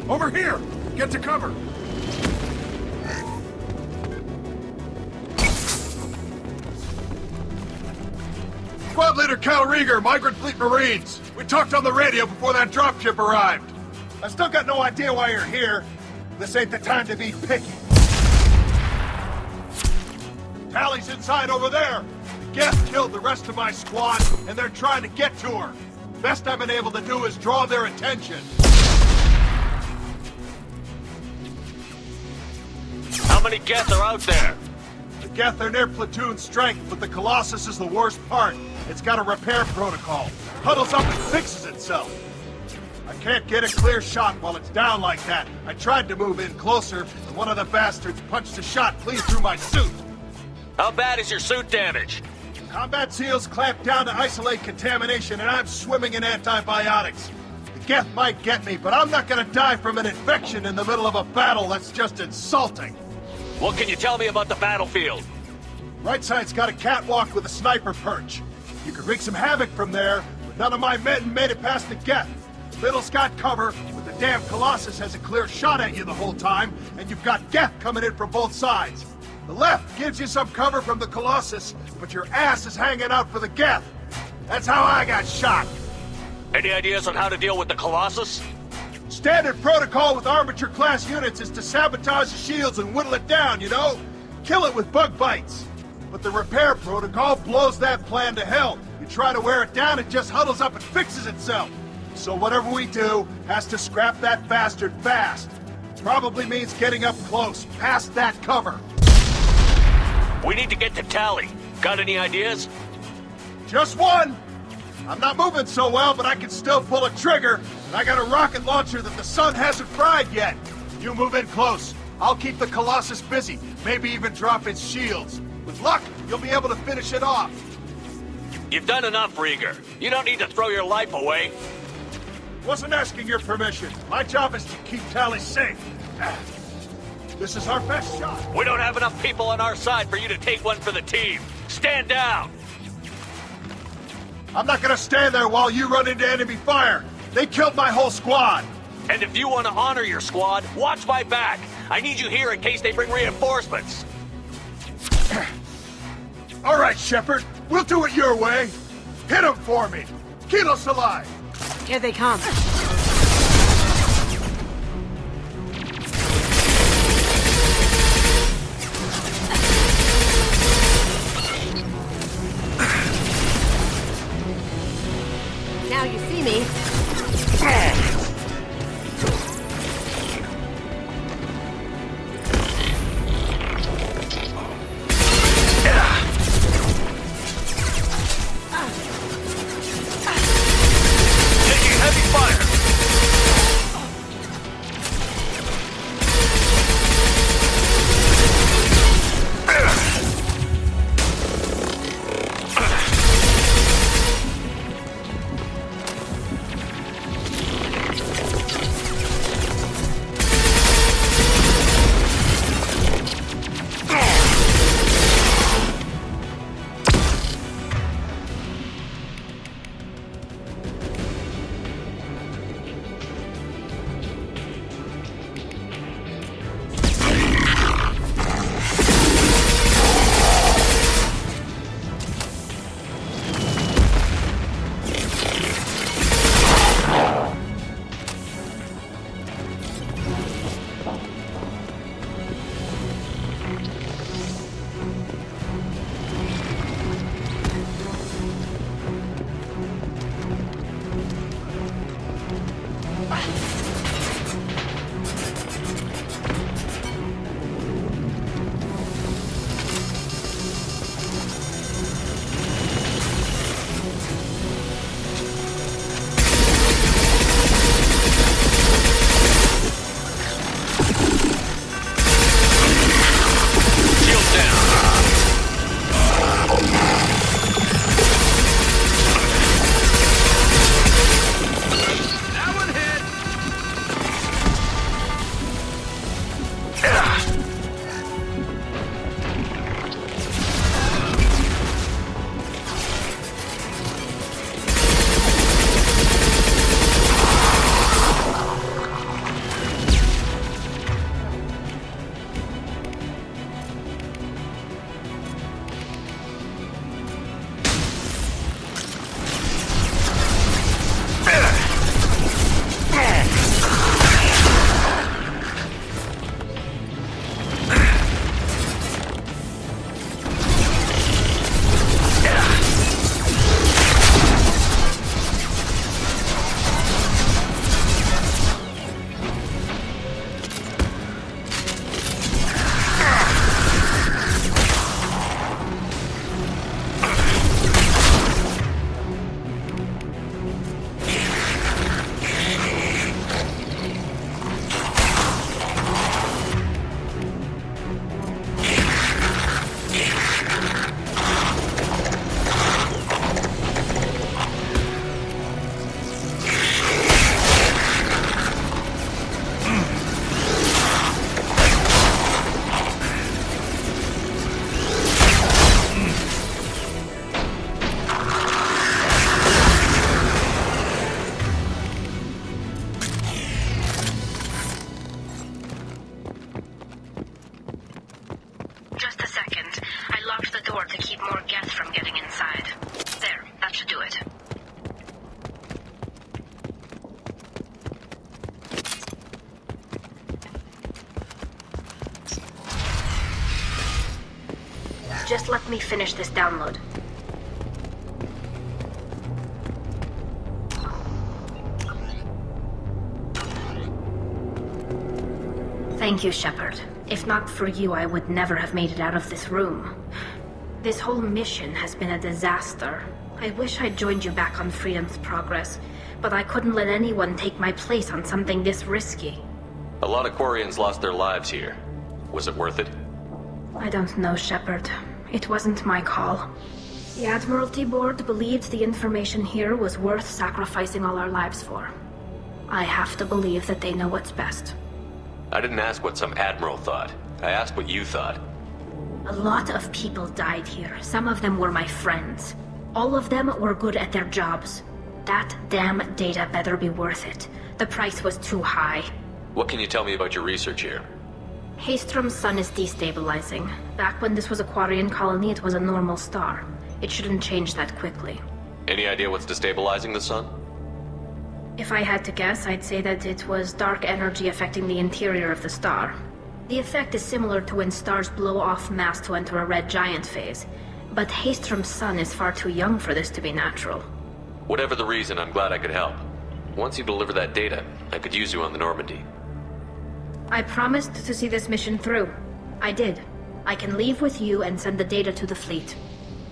Over here! Get to cover! Squad Leader Cal Rieger, Migrant Fleet Marines. We talked on the radio before that dropship arrived. I still got no idea why you're here. This ain't the time to be picky. Tally's inside over there. The Geth killed the rest of my squad, and they're trying to get to her. Best I've been able to do is draw their attention. How many Geth are out there? The Geth are near platoon strength, but the Colossus is the worst part. It's got a repair protocol. Huddles up and fixes itself. I can't get a clear shot while it's down like that. I tried to move in closer, and one of the bastards punched a shot clean through my suit. How bad is your suit damaged? Combat SEALs clamped down to isolate contamination, and I'm swimming in antibiotics. The Geth might get me, but I'm not gonna die from an infection in the middle of a battle. That's just insulting. What can you tell me about the battlefield? Right side's got a catwalk with a sniper perch. You could wreak some havoc from there, but none of my men made it past the Geth. Middle's got cover, but the damn Colossus has a clear shot at you the whole time, and you've got Geth coming in from both sides. The left gives you some cover from the Colossus, but your ass is hanging out for the Geth. That's how I got shot. Any ideas on how to deal with the Colossus? Standard protocol with armature-class units is to sabotage the shields and whittle it down, you know? Kill it with bug bites. But the repair protocol blows that plan to hell. You try to wear it down, it just huddles up and fixes itself. So whatever we do has to scrap that bastard fast. Probably means getting up close, past that cover. We need to get to Tally. Got any ideas? Just one! I'm not moving so well, but I can still pull a trigger, and I got a rocket launcher that the sun hasn't fried yet. You move in close. I'll keep the Colossus busy, maybe even drop its shields. With luck, you'll be able to finish it off. You've done enough, Rieger. You don't need to throw your life away. Wasn't asking your permission. My job is to keep Tally safe. This is our best shot. We don't have enough people on our side for you to take one for the team. Stand down! I'm not gonna stand there while you run into enemy fire. They killed my whole squad. And if you want to honor your squad, watch my back. I need you here in case they bring reinforcements. All right, Shepard. We'll do it your way. Hit them for me. Kilos alive. Here they come. Now you see me. Just let me finish this download. Thank you, Shepard. If not for you, I would never have made it out of this room. This whole mission has been a disaster. I wish I'd joined you back on Freedom's Progress, but I couldn't let anyone take my place on something this risky. A lot of Quarians lost their lives here. Was it worth it? I don't know, Shepard. It wasn't my call. The Admiralty Board believed the information here was worth sacrificing all our lives for. I have to believe that they know what's best. I didn't ask what some admiral thought. I asked what you thought. A lot of people died here. Some of them were my friends. All of them were good at their jobs. That damn data better be worth it. The price was too high. What can you tell me about your research here? Haystrom's sun is destabilizing. Back when this was a Quarian colony, it was a normal star. It shouldn't change that quickly. Any idea what's destabilizing the sun? If I had to guess, I'd say that it was dark energy affecting the interior of the star. The effect is similar to when stars blow off mass to enter a red giant phase. But Haystrom's sun is far too young for this to be natural. Whatever the reason, I'm glad I could help. Once you deliver that data, I could use you on the Normandy. I promised to see this mission through. I did. I can leave with you and send the data to the fleet.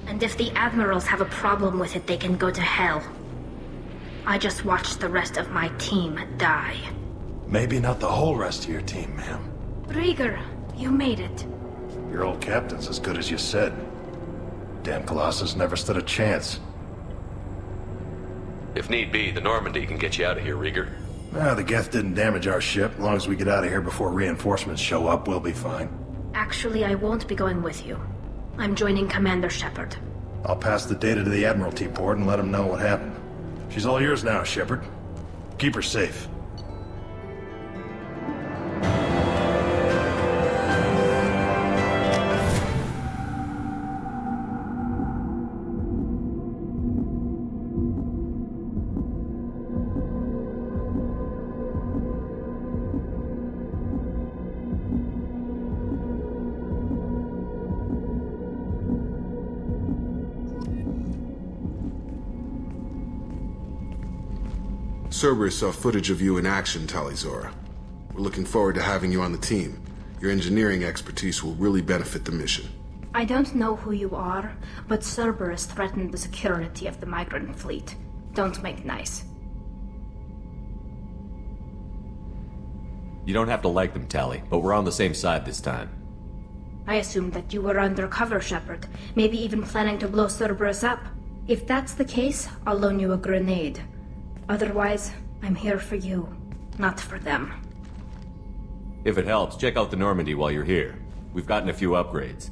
And if the admirals have a problem with it, they can go to hell. I just watched the rest of my team die. Maybe not the whole rest of your team, ma'am. Rieger, you made it. Your old captain's as good as you said. Damn Colossus never stood a chance. If need be, the Normandy can get you out of here, Rieger. The Geth didn't damage our ship. As long as we get out of here before reinforcements show up, we'll be fine. Actually, I won't be going with you. I'm joining Commander Shepard. I'll pass the data to the Admiralty Board and let them know what happened. She's all yours now, Shepard. Keep her safe. Cerberus saw footage of you in action, Tali'Zorah. We're looking forward to having you on the team. Your engineering expertise will really benefit the mission. I don't know who you are, but Cerberus threatened the security of the migrant fleet. Don't make nice. You don't have to like them, Tali, but we're on the same side this time. I assumed that you were undercover, Shepard. Maybe even planning to blow Cerberus up. If that's the case, I'll loan you a grenade. Otherwise, I'm here for you, not for them. If it helps, check out the Normandy while you're here. We've gotten a few upgrades.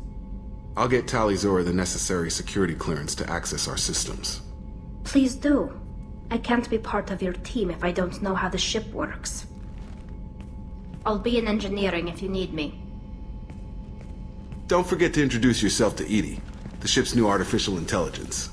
I'll get Tali'Zorah the necessary security clearance to access our systems. Please do. I can't be part of your team if I don't know how the ship works. I'll be in engineering if you need me. Don't forget to introduce yourself to EDI, the ship's new artificial intelligence.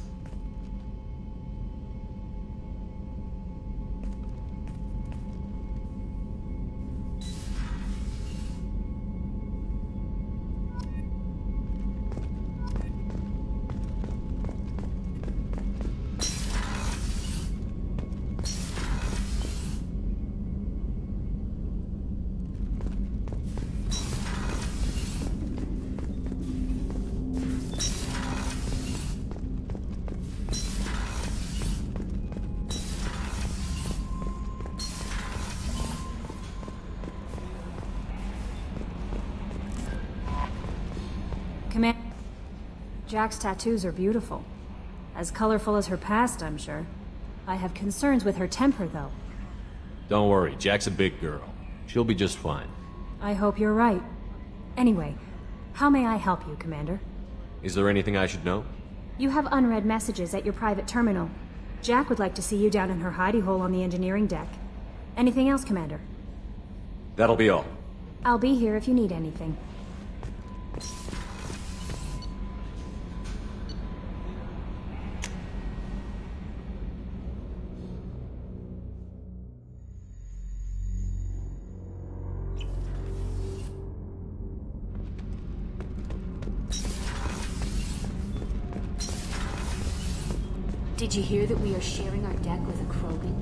Jack's tattoos are beautiful. As colorful as her past, I'm sure. I have concerns with her temper, though. Don't worry, Jack's a big girl. She'll be just fine. I hope you're right. Anyway, how may I help you, Commander? Is there anything I should know? You have unread messages at your private terminal. Jack would like to see you down in her hidey hole on the engineering deck. Anything else, Commander? That'll be all. I'll be here if you need anything. Did you hear that we are sharing our deck with a Krogan?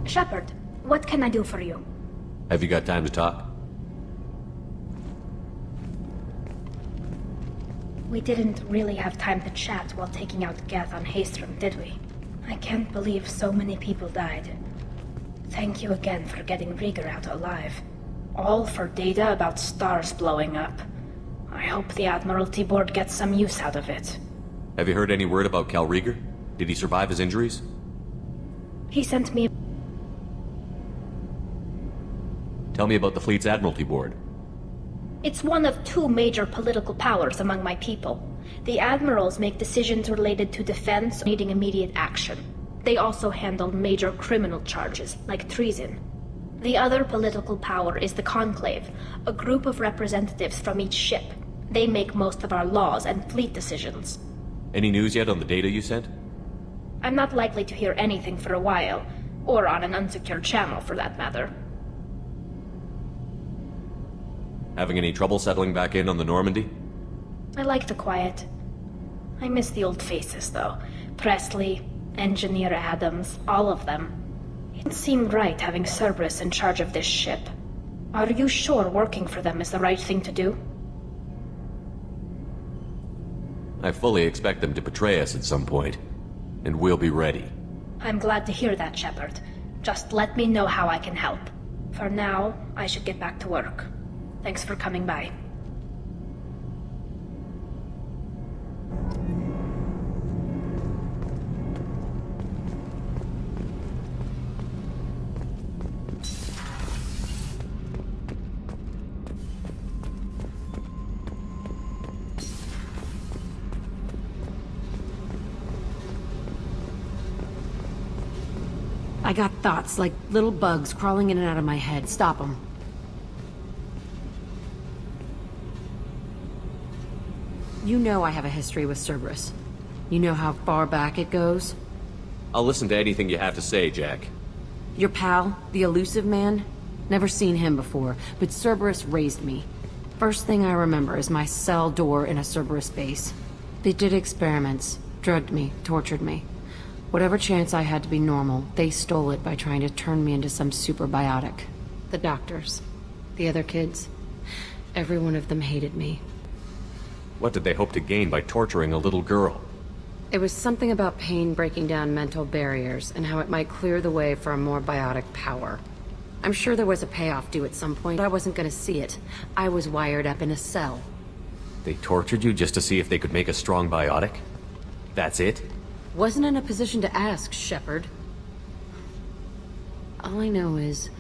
Shepard, what can I do for you? Have you got time to talk? We didn't really have time to chat while taking out Geth on Haestrom, did we? I can't believe so many people died. Thank you again for getting Rieger out alive. All for data about stars blowing up. I hope the Admiralty Board gets some use out of it. Have you heard any word about Cal Rieger? Did he survive his injuries? He sent me... Tell me about the fleet's Admiralty Board. It's one of two major political powers among my people. The admirals make decisions related to defense needing immediate action. They also handle major criminal charges, like treason. The other political power is the Conclave, a group of representatives from each ship. They make most of our laws and fleet decisions. Any news yet on the data you sent? I'm not likely to hear anything for a while, or on an unsecured channel for that matter. Having any trouble settling back in on the Normandy? I like the quiet. I miss the old faces, though. Presley, Engineer Adams, all of them. It seemed right having Cerberus in charge of this ship. Are you sure working for them is the right thing to do? I fully expect them to betray us at some point, and we'll be ready. I'm glad to hear that, Shepard. Just let me know how I can help. For now, I should get back to work. Thanks for coming by. I got thoughts like little bugs crawling in and out of my head. Stop them. You know I have a history with Cerberus. You know how far back it goes? I'll listen to anything you have to say, Jack. Your pal, the Elusive Man? Never seen him before, but Cerberus raised me. First thing I remember is my cell door in a Cerberus base. They did experiments, drugged me, tortured me. Whatever chance I had to be normal, they stole it by trying to turn me into some superbiotic. The doctors, the other kids, every one of them hated me. What did they hope to gain by torturing a little girl? It was something about pain breaking down mental barriers and how it might clear the way for a more biotic power. I'm sure there was a payoff due at some point, but I wasn't gonna see it. I was wired up in a cell. They tortured you just to see if they could make a strong biotic? That's it? Wasn't in a position to ask, Shepard. All I know is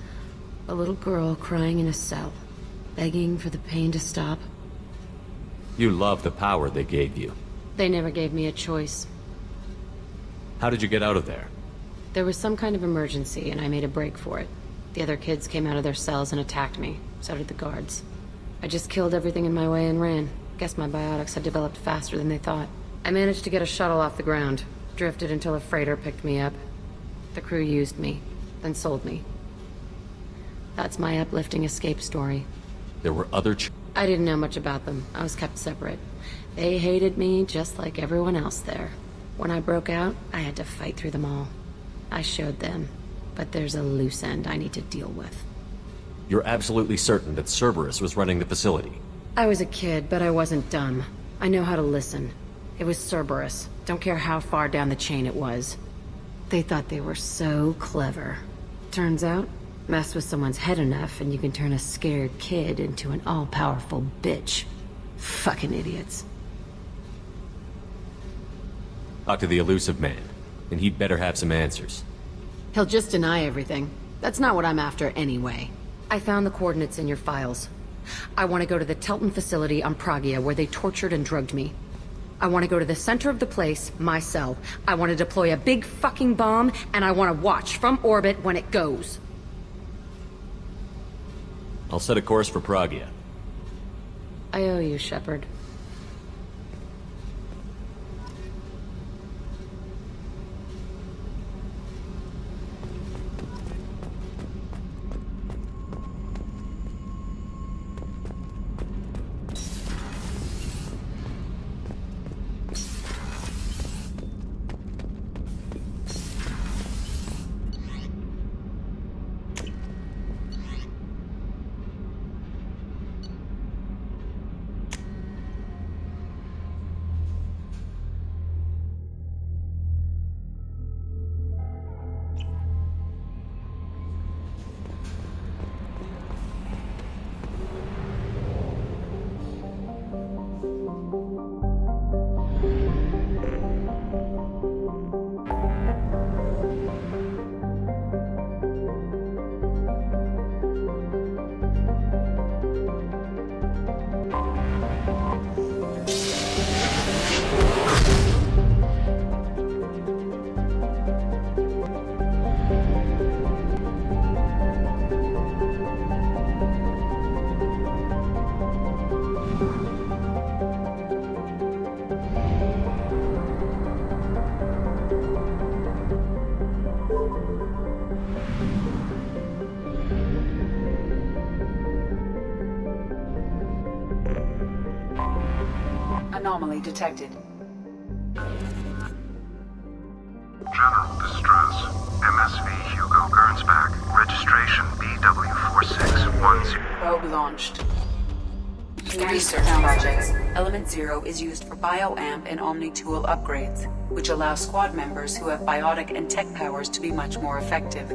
a little girl crying in a cell, begging for the pain to stop. You love the power they gave you. They never gave me a choice. How did you get out of there? There was some kind of emergency, and I made a break for it. The other kids came out of their cells and attacked me. So did the guards. I just killed everything in my way and ran. Guess my biotics had developed faster than they thought. I managed to get a shuttle off the ground. Drifted until a freighter picked me up. The crew used me, then sold me. That's my uplifting escape story. There were other I didn't know much about them. I was kept separate. They hated me just like everyone else there. When I broke out, I had to fight through them all. I showed them, but there's a loose end I need to deal with. You're absolutely certain that Cerberus was running the facility? I was a kid, but I wasn't dumb. I know how to listen. It was Cerberus. Don't care how far down the chain it was. They thought they were so clever. Turns out, mess with someone's head enough and you can turn a scared kid into an all-powerful bitch. Fucking idiots. Talk to the Elusive Man, and he'd better have some answers. He'll just deny everything. That's not what I'm after anyway. I found the coordinates in your files. I want to go to the Telton facility on Pragia where they tortured and drugged me. I want to go to the center of the place, my cell. I want to deploy a big fucking bomb, and I want to watch from orbit when it goes. I'll set a course for Pragia. I owe you, Shepard. Anomaly detected. General distress. MSV Hugo Gernsback. Registration BW4610. Probe launched. Research projects. Element Zero is used for bioamp and omni-tool upgrades, which allow squad members who have biotic and tech powers to be much more effective.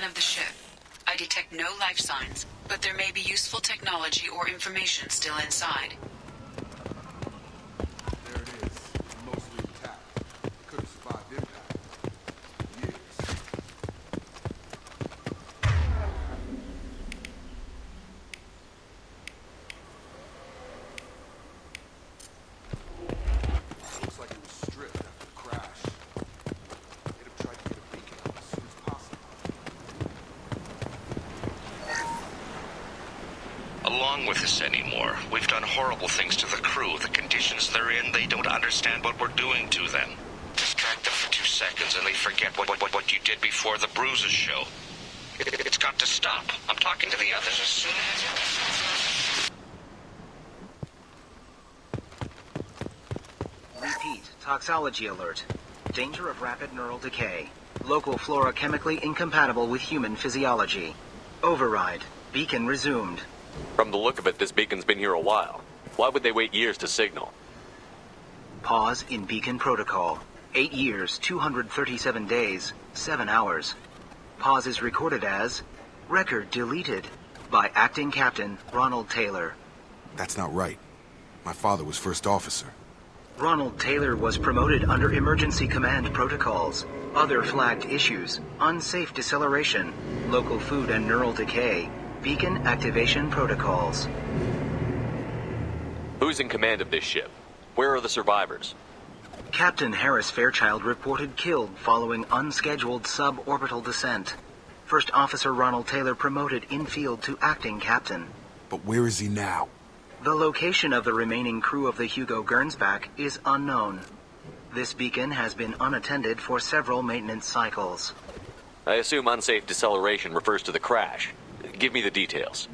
Of the ship. I detect no life signs, but there may be useful technology or information still inside. There it is. Mostly intact. Could have survived impact. Years. Looks like it was stripped after the crash. They'd have tried to get a beacon out as soon as possible. Along with this anymore. We've done horrible things to the crew. The conditions they're in, they don't understand what we're doing to them. Distract them for 2 seconds and they forget what you did before the bruises show. It's got to stop. I'm talking to the others as soon as... Repeat. Toxology alert. Danger of rapid neural decay. Local flora chemically incompatible with human physiology. Override. Beacon resumed. From the look of it, this beacon's been here a while. Why would they wait years to signal? Pause in beacon protocol. 8 years, 237 days, 7 hours. Pause is recorded as record deleted by Acting Captain Ronald Taylor. That's not right. My father was first officer. Ronald Taylor was promoted under emergency command protocols. Other flagged issues: unsafe deceleration, local food and neural decay, beacon activation protocols. Who's in command of this ship? Where are the survivors? Captain Harris Fairchild reported killed following unscheduled suborbital descent. First Officer Ronald Taylor promoted in-field to acting captain. But where is he now? The location of the remaining crew of the Hugo Gernsback is unknown. This beacon has been unattended for several maintenance cycles. I assume unsafe deceleration refers to the crash. Give me the details.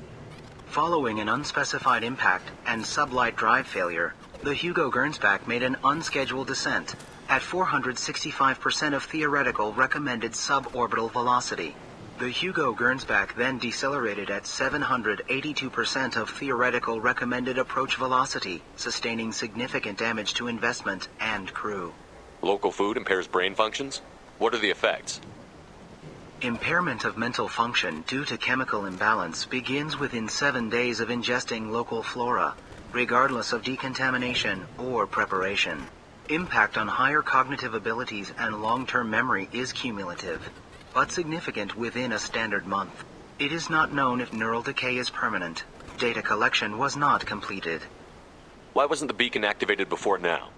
Following an unspecified impact and sublight drive failure, the Hugo Gernsback made an unscheduled descent at 465% of theoretical recommended suborbital velocity. The Hugo Gernsback then decelerated at 782% of theoretical recommended approach velocity, sustaining significant damage to investment and crew. Local food impairs brain functions? What are the effects? Impairment of mental function due to chemical imbalance begins within 7 days of ingesting local flora, regardless of decontamination or preparation. Impact on higher cognitive abilities and long-term memory is cumulative, but significant within a standard month. It is not known if neural decay is permanent. Data collection was not completed. Why wasn't the beacon activated before now?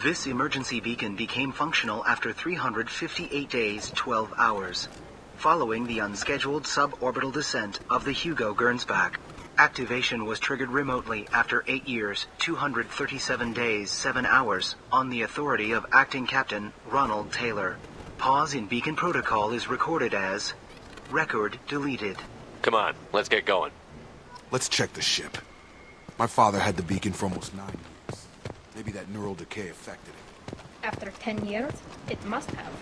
This emergency beacon became functional after 358 days, 12 hours, following the unscheduled suborbital descent of the Hugo Gernsback. Activation was triggered remotely after 8 years, 237 days, 7 hours, on the authority of Acting Captain Ronald Taylor. Pause in beacon protocol is recorded as record deleted. Come on, let's get going. Let's check the ship. My father had the beacon for almost 9 years. Maybe that neural decay affected it. After 10 years, it must have.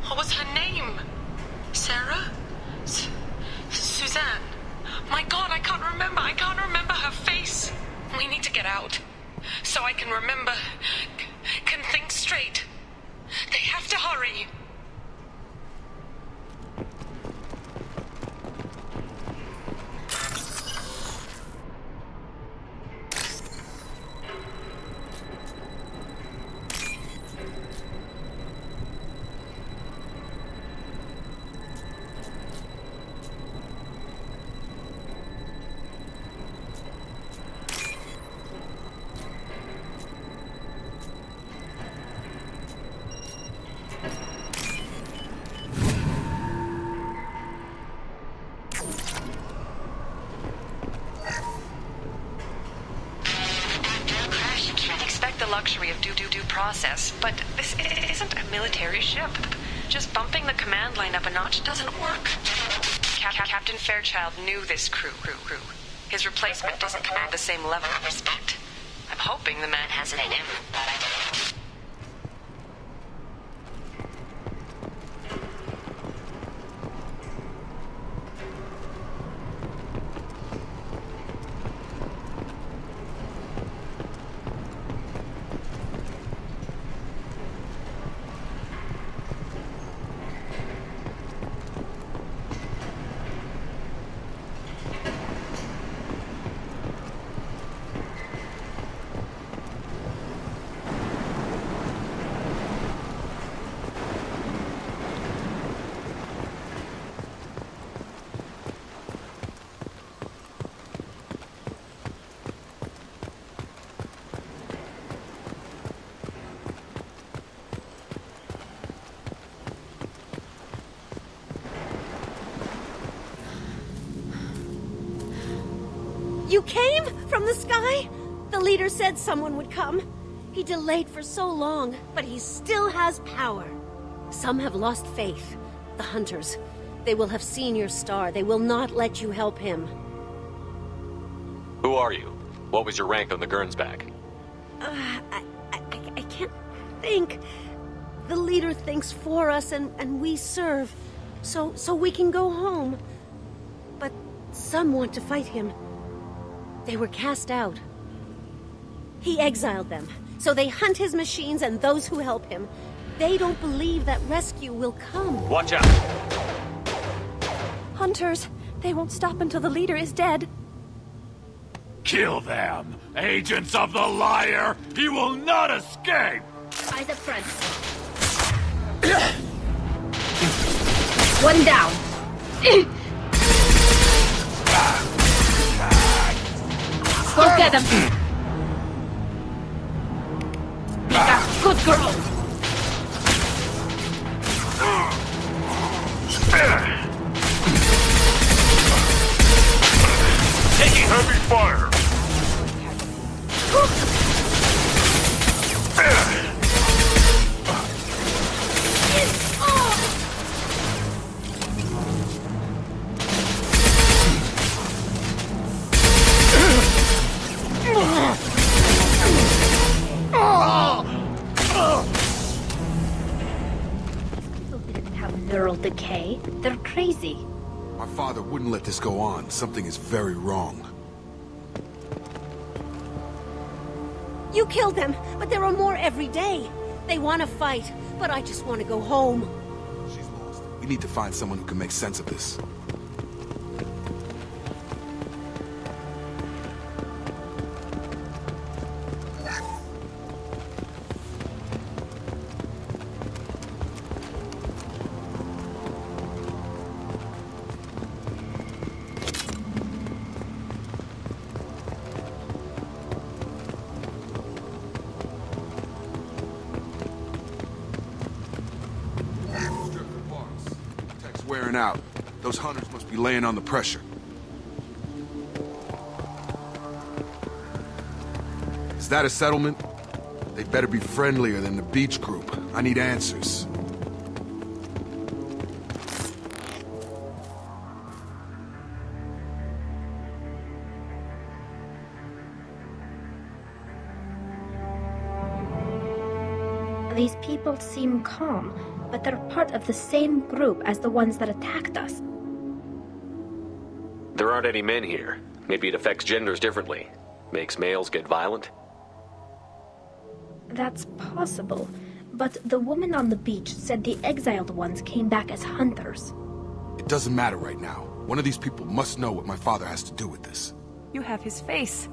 What was her name? Sarah? Suzanne? My God, I can't remember. I can't remember her face. We need to get out. So I can remember, can think straight. They have to hurry. Luxury of due process, but this isn't a military ship. Just bumping the command line up a notch doesn't work. Captain Fairchild knew this crew. His replacement doesn't command the same level of respect. I'm hoping the man has it in him. You came? From the sky? The leader said someone would come. He delayed for so long, but he still has power. Some have lost faith. The Hunters. They will have seen your star. They will not let you help him. Who are you? What was your rank on the Gernsback? I can't think. The leader thinks for us and we serve. So we can go home. But some want to fight him. They were cast out. He exiled them, so they hunt his machines and those who help him. They don't believe that rescue will come. Watch out! Hunters! They won't stop until the leader is dead. Kill them! Agents of the liar! He will not escape! Eyes up front. One down. Go get him! Good girl! Taking heavy fire! People didn't have neural decay. They're crazy. My father wouldn't let this go on. Something is very wrong. You killed them, but there are more every day. They want to fight, but I just want to go home. She's lost. We need to find someone who can make sense of this. Wearing out. Those hunters must be laying on the pressure. Is that a settlement? They better be friendlier than the beach group. I need answers. These people seem calm, but they're part of the same group as the ones that attacked us. There aren't any men here. Maybe it affects genders differently. Makes males get violent? That's possible, but the woman on the beach said the exiled ones came back as hunters. It doesn't matter right now. One of these people must know what my father has to do with this. You have his face.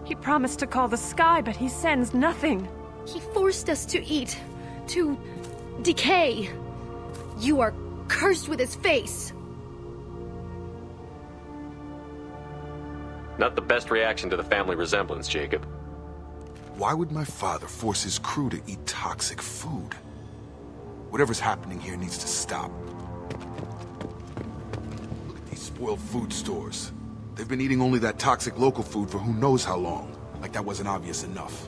He promised to call the sky, but he sends nothing. He forced us to eat, to decay. You are cursed with his face. Not the best reaction to the family resemblance, Jacob. Why would my father force his crew to eat toxic food? Whatever's happening here needs to stop. Look at these spoiled food stores. They've been eating only that toxic local food for who knows how long. Like that wasn't obvious enough.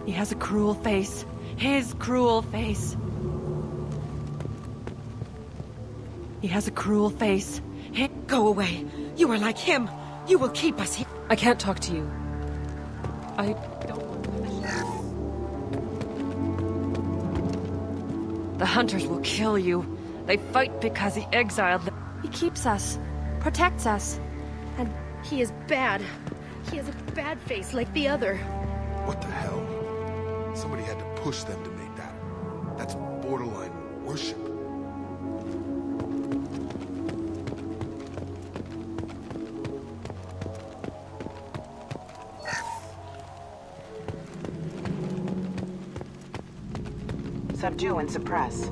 He has a cruel face. His cruel face. He has a cruel face. Go away. You are like him. You will keep us here. I can't talk to you. I don't... The hunters will kill you. They fight because he exiled them. He keeps us. Protects us. And he is bad. He has a bad face like the other. What the hell? Somebody had to push them to make that. That's borderline worship. Subdue and suppress.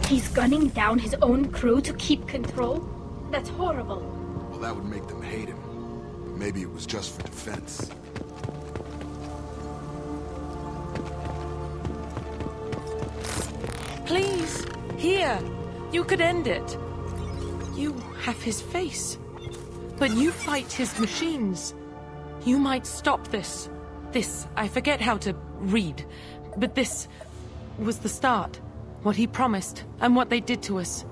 He's gunning down his own crew to keep control? That's horrible. Well, that would make them hate him. But maybe it was just for defense. Please, here. You could end it. You have his face. But you fight his machines. You might stop this. This, I forget how to read. But this was the start. What he promised, and what they did to us.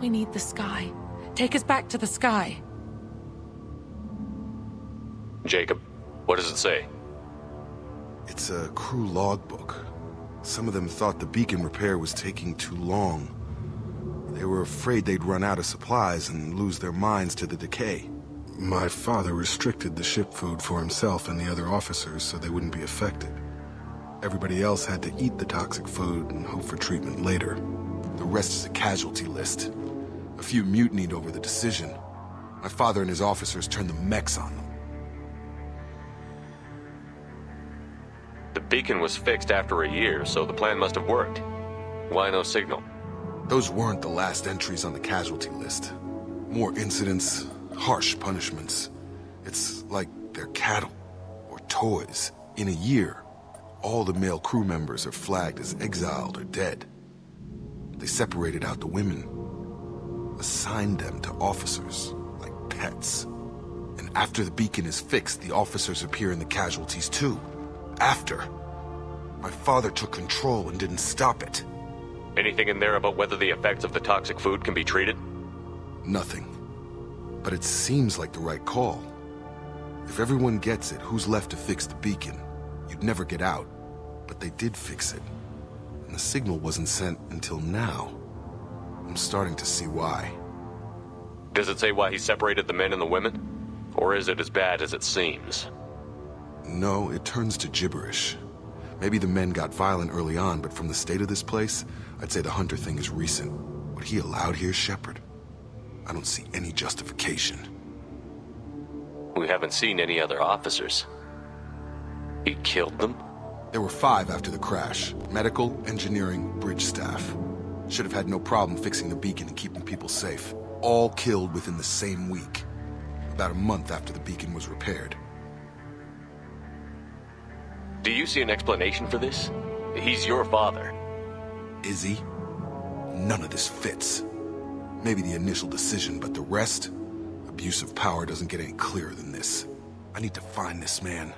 We need the sky. Take us back to the sky. Jacob, what does it say? It's a crew logbook. Some of them thought the beacon repair was taking too long. They were afraid they'd run out of supplies and lose their minds to the decay. My father restricted the ship food for himself and the other officers so they wouldn't be affected. Everybody else had to eat the toxic food and hope for treatment later. The rest is a casualty list. A few mutinied over the decision. My father and his officers turned the mechs on them. The beacon was fixed after a year, so the plan must have worked. Why no signal? Those weren't the last entries on the casualty list. More incidents, harsh punishments. It's like they're cattle or toys. In a year, all the male crew members are flagged as exiled or dead. They separated out the women, assigned them to officers like pets. And after the beacon is fixed, the officers appear in the casualties too. After. My father took control and didn't stop it. Anything in there about whether the effects of the toxic food can be treated? Nothing. But it seems like the right call. If everyone gets it, who's left to fix the beacon? You'd never get out. But they did fix it. And the signal wasn't sent until now. I'm starting to see why. Does it say why he separated the men and the women? Or is it as bad as it seems? No, it turns to gibberish. Maybe the men got violent early on, but from the state of this place, I'd say the Hunter thing is recent. What he allowed here, Shepard? I don't see any justification. We haven't seen any other officers. He killed them? There were 5 after the crash. Medical, engineering, bridge staff. Should have had no problem fixing the beacon and keeping people safe. All killed within the same week. About a month after the beacon was repaired. Do you see an explanation for this? He's your father. Is he? None of this fits. Maybe the initial decision, but the rest? Abuse of power doesn't get any clearer than this. I need to find this man.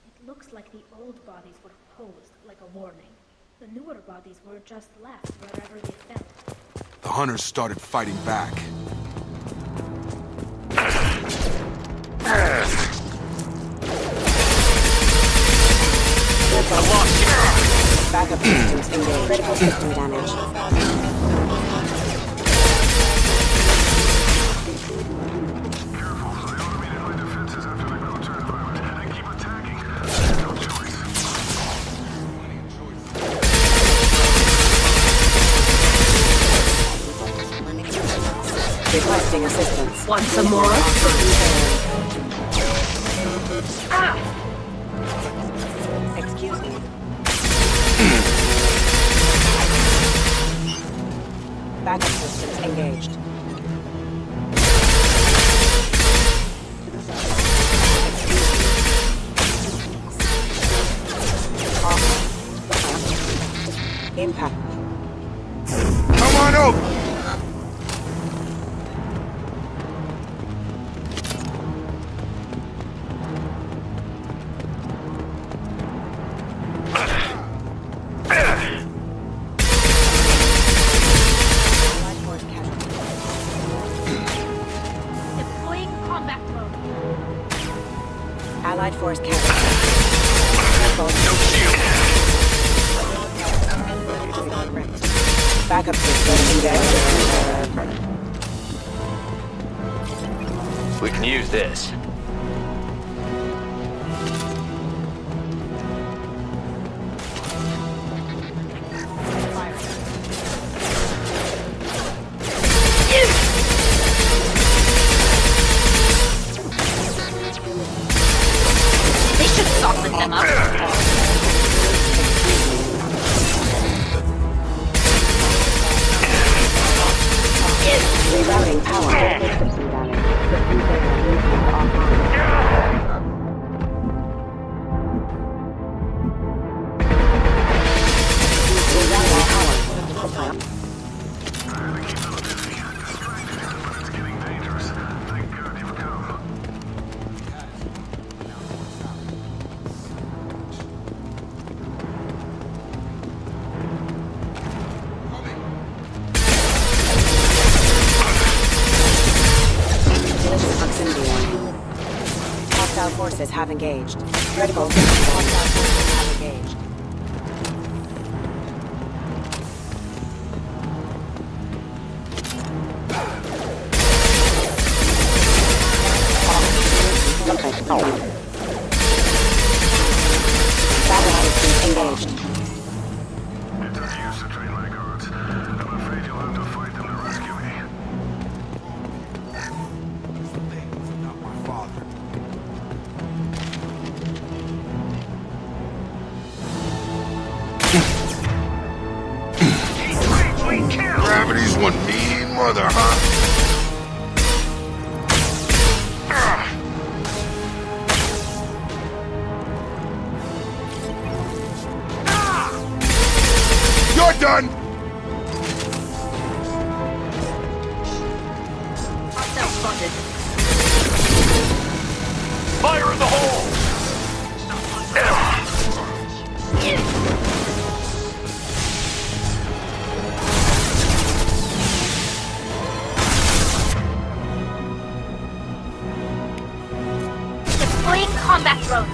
It looks like the old bodies were posed like a warning. The newer bodies were just left wherever they fell. The hunters started fighting back. Backup systems engaged. Critical system damage. Requesting assistance. Want some more? Ah! Excuse me. Backup systems engaged. Impact. Come on over! Allied force captured. No shield. Backup system engaged. We can use this. They should soften them up. Rerouting power. Systems damage. System stabilization offline. Rerouting power. Proximity warning. Hostile forces have engaged. Critical. Hostile forces have engaged. Satellite engaged. Gravity's one mean mother, huh? You're done! Hostile spotted. Fire in the hole! Deploying combat drone.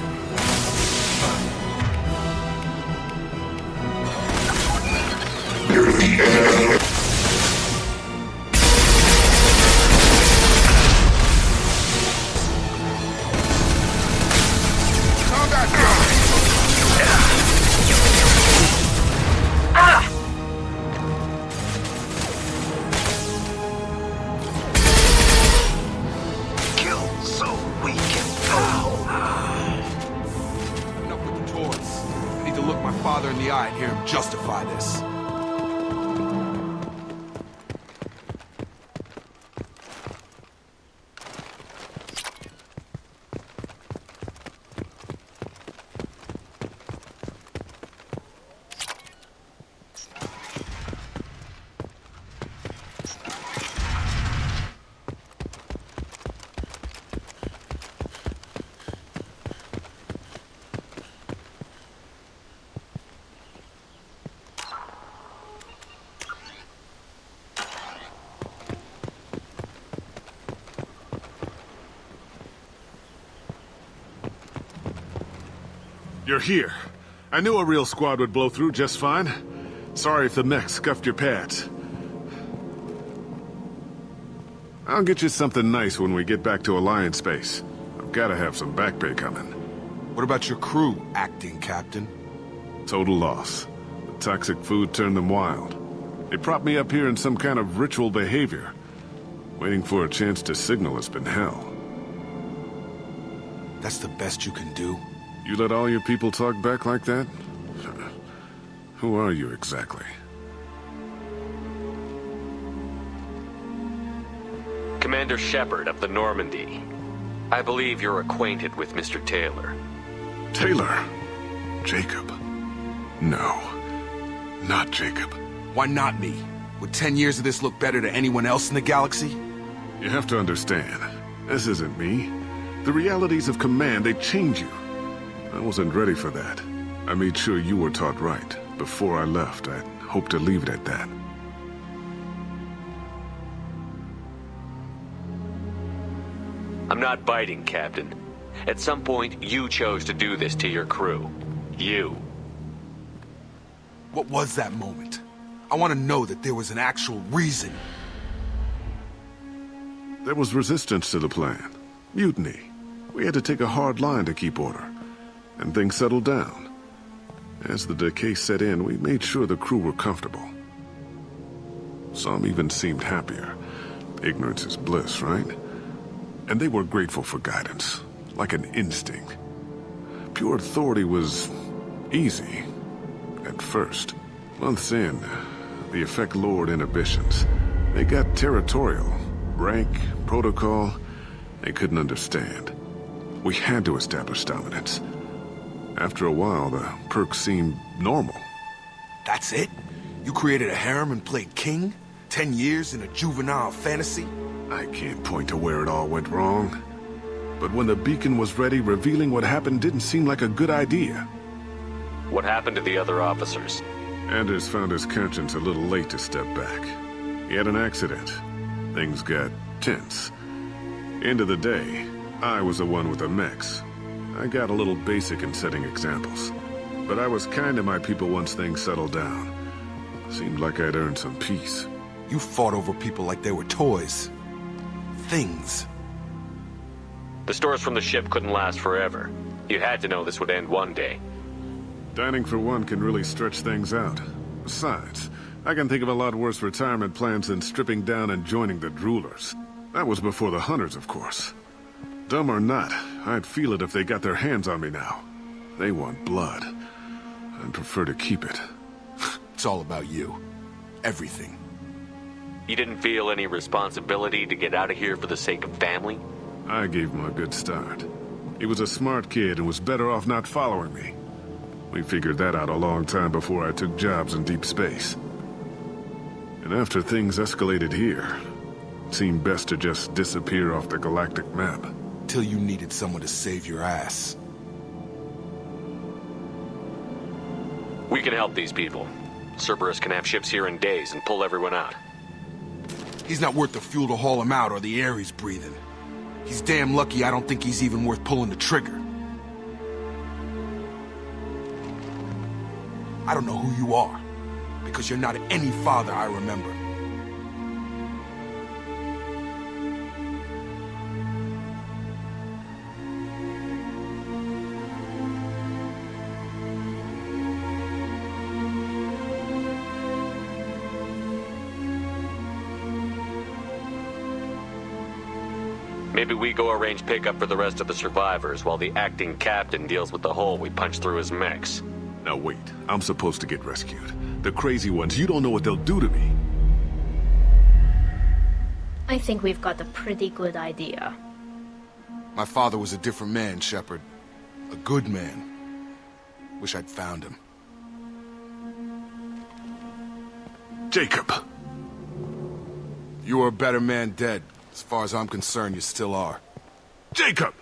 Kill so we can go. Enough with the toys. I need to look my father in the eye and hear him justify this. You're here. I knew a real squad would blow through just fine. Sorry if the mech scuffed your pads. I'll get you something nice when we get back to Alliance space. I've gotta have some back pay coming. What about your crew, acting captain? Total loss. The toxic food turned them wild. They propped me up here in some kind of ritual behavior. Waiting for a chance to signal has been hell. That's the best you can do? You let all your people talk back like that? Who are you exactly? Commander Shepard of the Normandy. I believe you're acquainted with Mr. Taylor. Taylor? Jacob? No. Not Jacob. Why not me? Would 10 years of this look better to anyone else in the galaxy? You have to understand, this isn't me. The realities of command, they change you. I wasn't ready for that. I made sure you were taught right. Before I left, I hoped to leave it at that. I'm not biting, Captain. At some point, you chose to do this to your crew. You. What was that moment? I want to know that there was an actual reason. There was resistance to the plan. Mutiny. We had to take a hard line to keep order. And things settled down. As the decay set in, we made sure the crew were comfortable. Some even seemed happier. Ignorance is bliss, right? And they were grateful for guidance, like an instinct. Pure authority was easy, at first. Months in, the effect lowered inhibitions. They got territorial. Rank, protocol, they couldn't understand. We had to establish dominance. After a while, the perks seemed normal. That's it? You created a harem and played king? 10 years in a juvenile fantasy? I can't point to where it all went wrong. But when the beacon was ready, revealing what happened didn't seem like a good idea. What happened to the other officers? Anders found his conscience a little late to step back. He had an accident. Things got tense. End of the day, I was the one with the mechs. I got a little basic in setting examples. But I was kind to my people once things settled down. Seemed like I'd earned some peace. You fought over people like they were toys. Things. The stores from the ship couldn't last forever. You had to know this would end one day. Dining for one can really stretch things out. Besides, I can think of a lot worse retirement plans than stripping down and joining the Droolers. That was before the Hunters, of course. Dumb or not, I'd feel it if they got their hands on me now. They want blood. I'd prefer to keep it. It's all about you. Everything. You didn't feel any responsibility to get out of here for the sake of family? I gave him a good start. He was a smart kid and was better off not following me. We figured that out a long time before I took jobs in deep space. And after things escalated here, it seemed best to just disappear off the galactic map. Till you needed someone to save your ass. We can help these people. Cerberus can have ships here in days and pull everyone out. He's not worth the fuel to haul him out or the air he's breathing. He's damn lucky I don't think he's even worth pulling the trigger. I don't know who you are, because you're not any father I remember. Maybe we go arrange pickup for the rest of the survivors while the acting captain deals with the hole we punched through his mechs. Now wait, I'm supposed to get rescued. The crazy ones, you don't know what they'll do to me. I think we've got a pretty good idea. My father was a different man, Shepard. A good man. Wish I'd found him. Jacob! You were a better man dead. As far as I'm concerned, you still are. Jacob!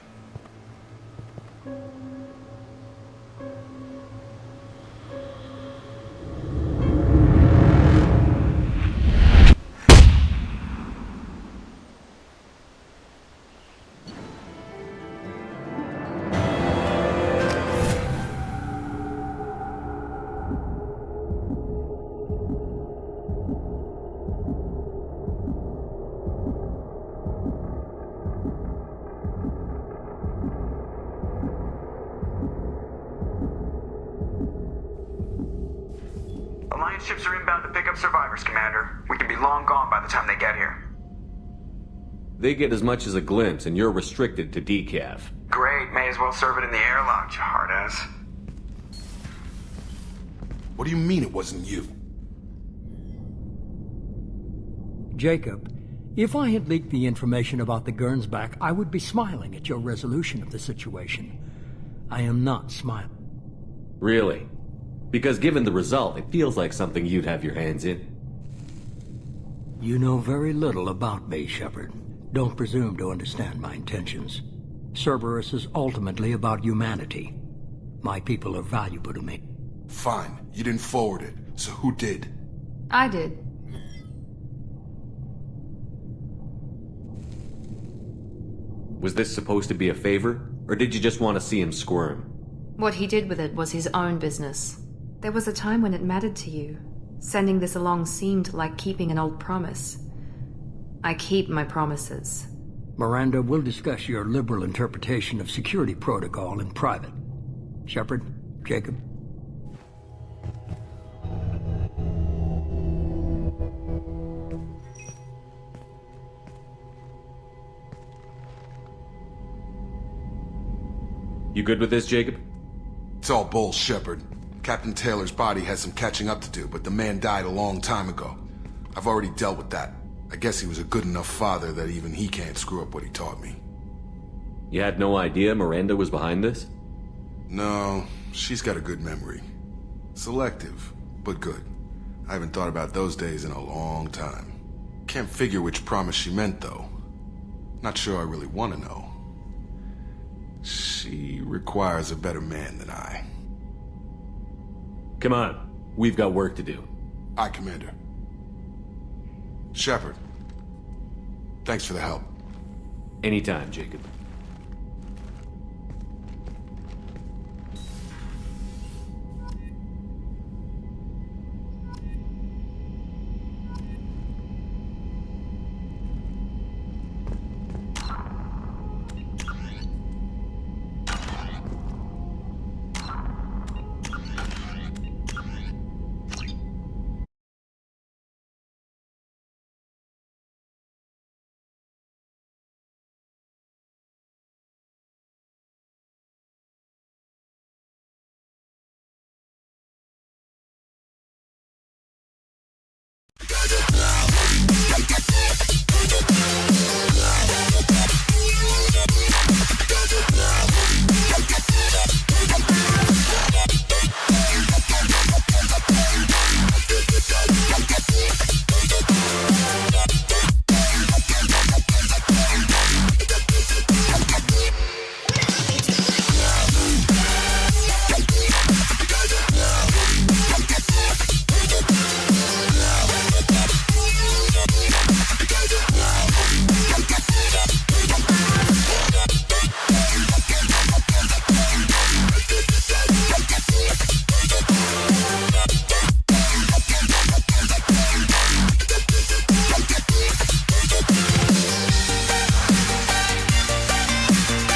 Alliance ships are inbound to pick up survivors, Commander. We can be long gone by the time they get here. They get as much as a glimpse, and you're restricted to decaf. Great, may as well serve it in the airlock, you hard ass. What do you mean it wasn't you? Jacob, if I had leaked the information about the Gernsback, I would be smiling at your resolution of the situation. I am not smiling. Really? Because given the result, it feels like something you'd have your hands in. You know very little about me, Shepard. Don't presume to understand my intentions. Cerberus is ultimately about humanity. My people are valuable to me. Fine. You didn't forward it. So who did? I did. Was this supposed to be a favor? Or did you just want to see him squirm? What he did with it was his own business. There was a time when it mattered to you. Sending this along seemed like keeping an old promise. I keep my promises. Miranda, we'll discuss your liberal interpretation of security protocol in private. Shepard, Jacob. You good with this, Jacob? It's all bull, Shepard. Captain Taylor's body has some catching up to do, but the man died a long time ago. I've already dealt with that. I guess he was a good enough father that even he can't screw up what he taught me. You had no idea Miranda was behind this? No, she's got a good memory. Selective, but good. I haven't thought about those days in a long time. Can't figure which promise she meant, though. Not sure I really want to know. She requires a better man than I. Come on, we've got work to do. Aye, Commander. Shepard, thanks for the help. Anytime, Jacob.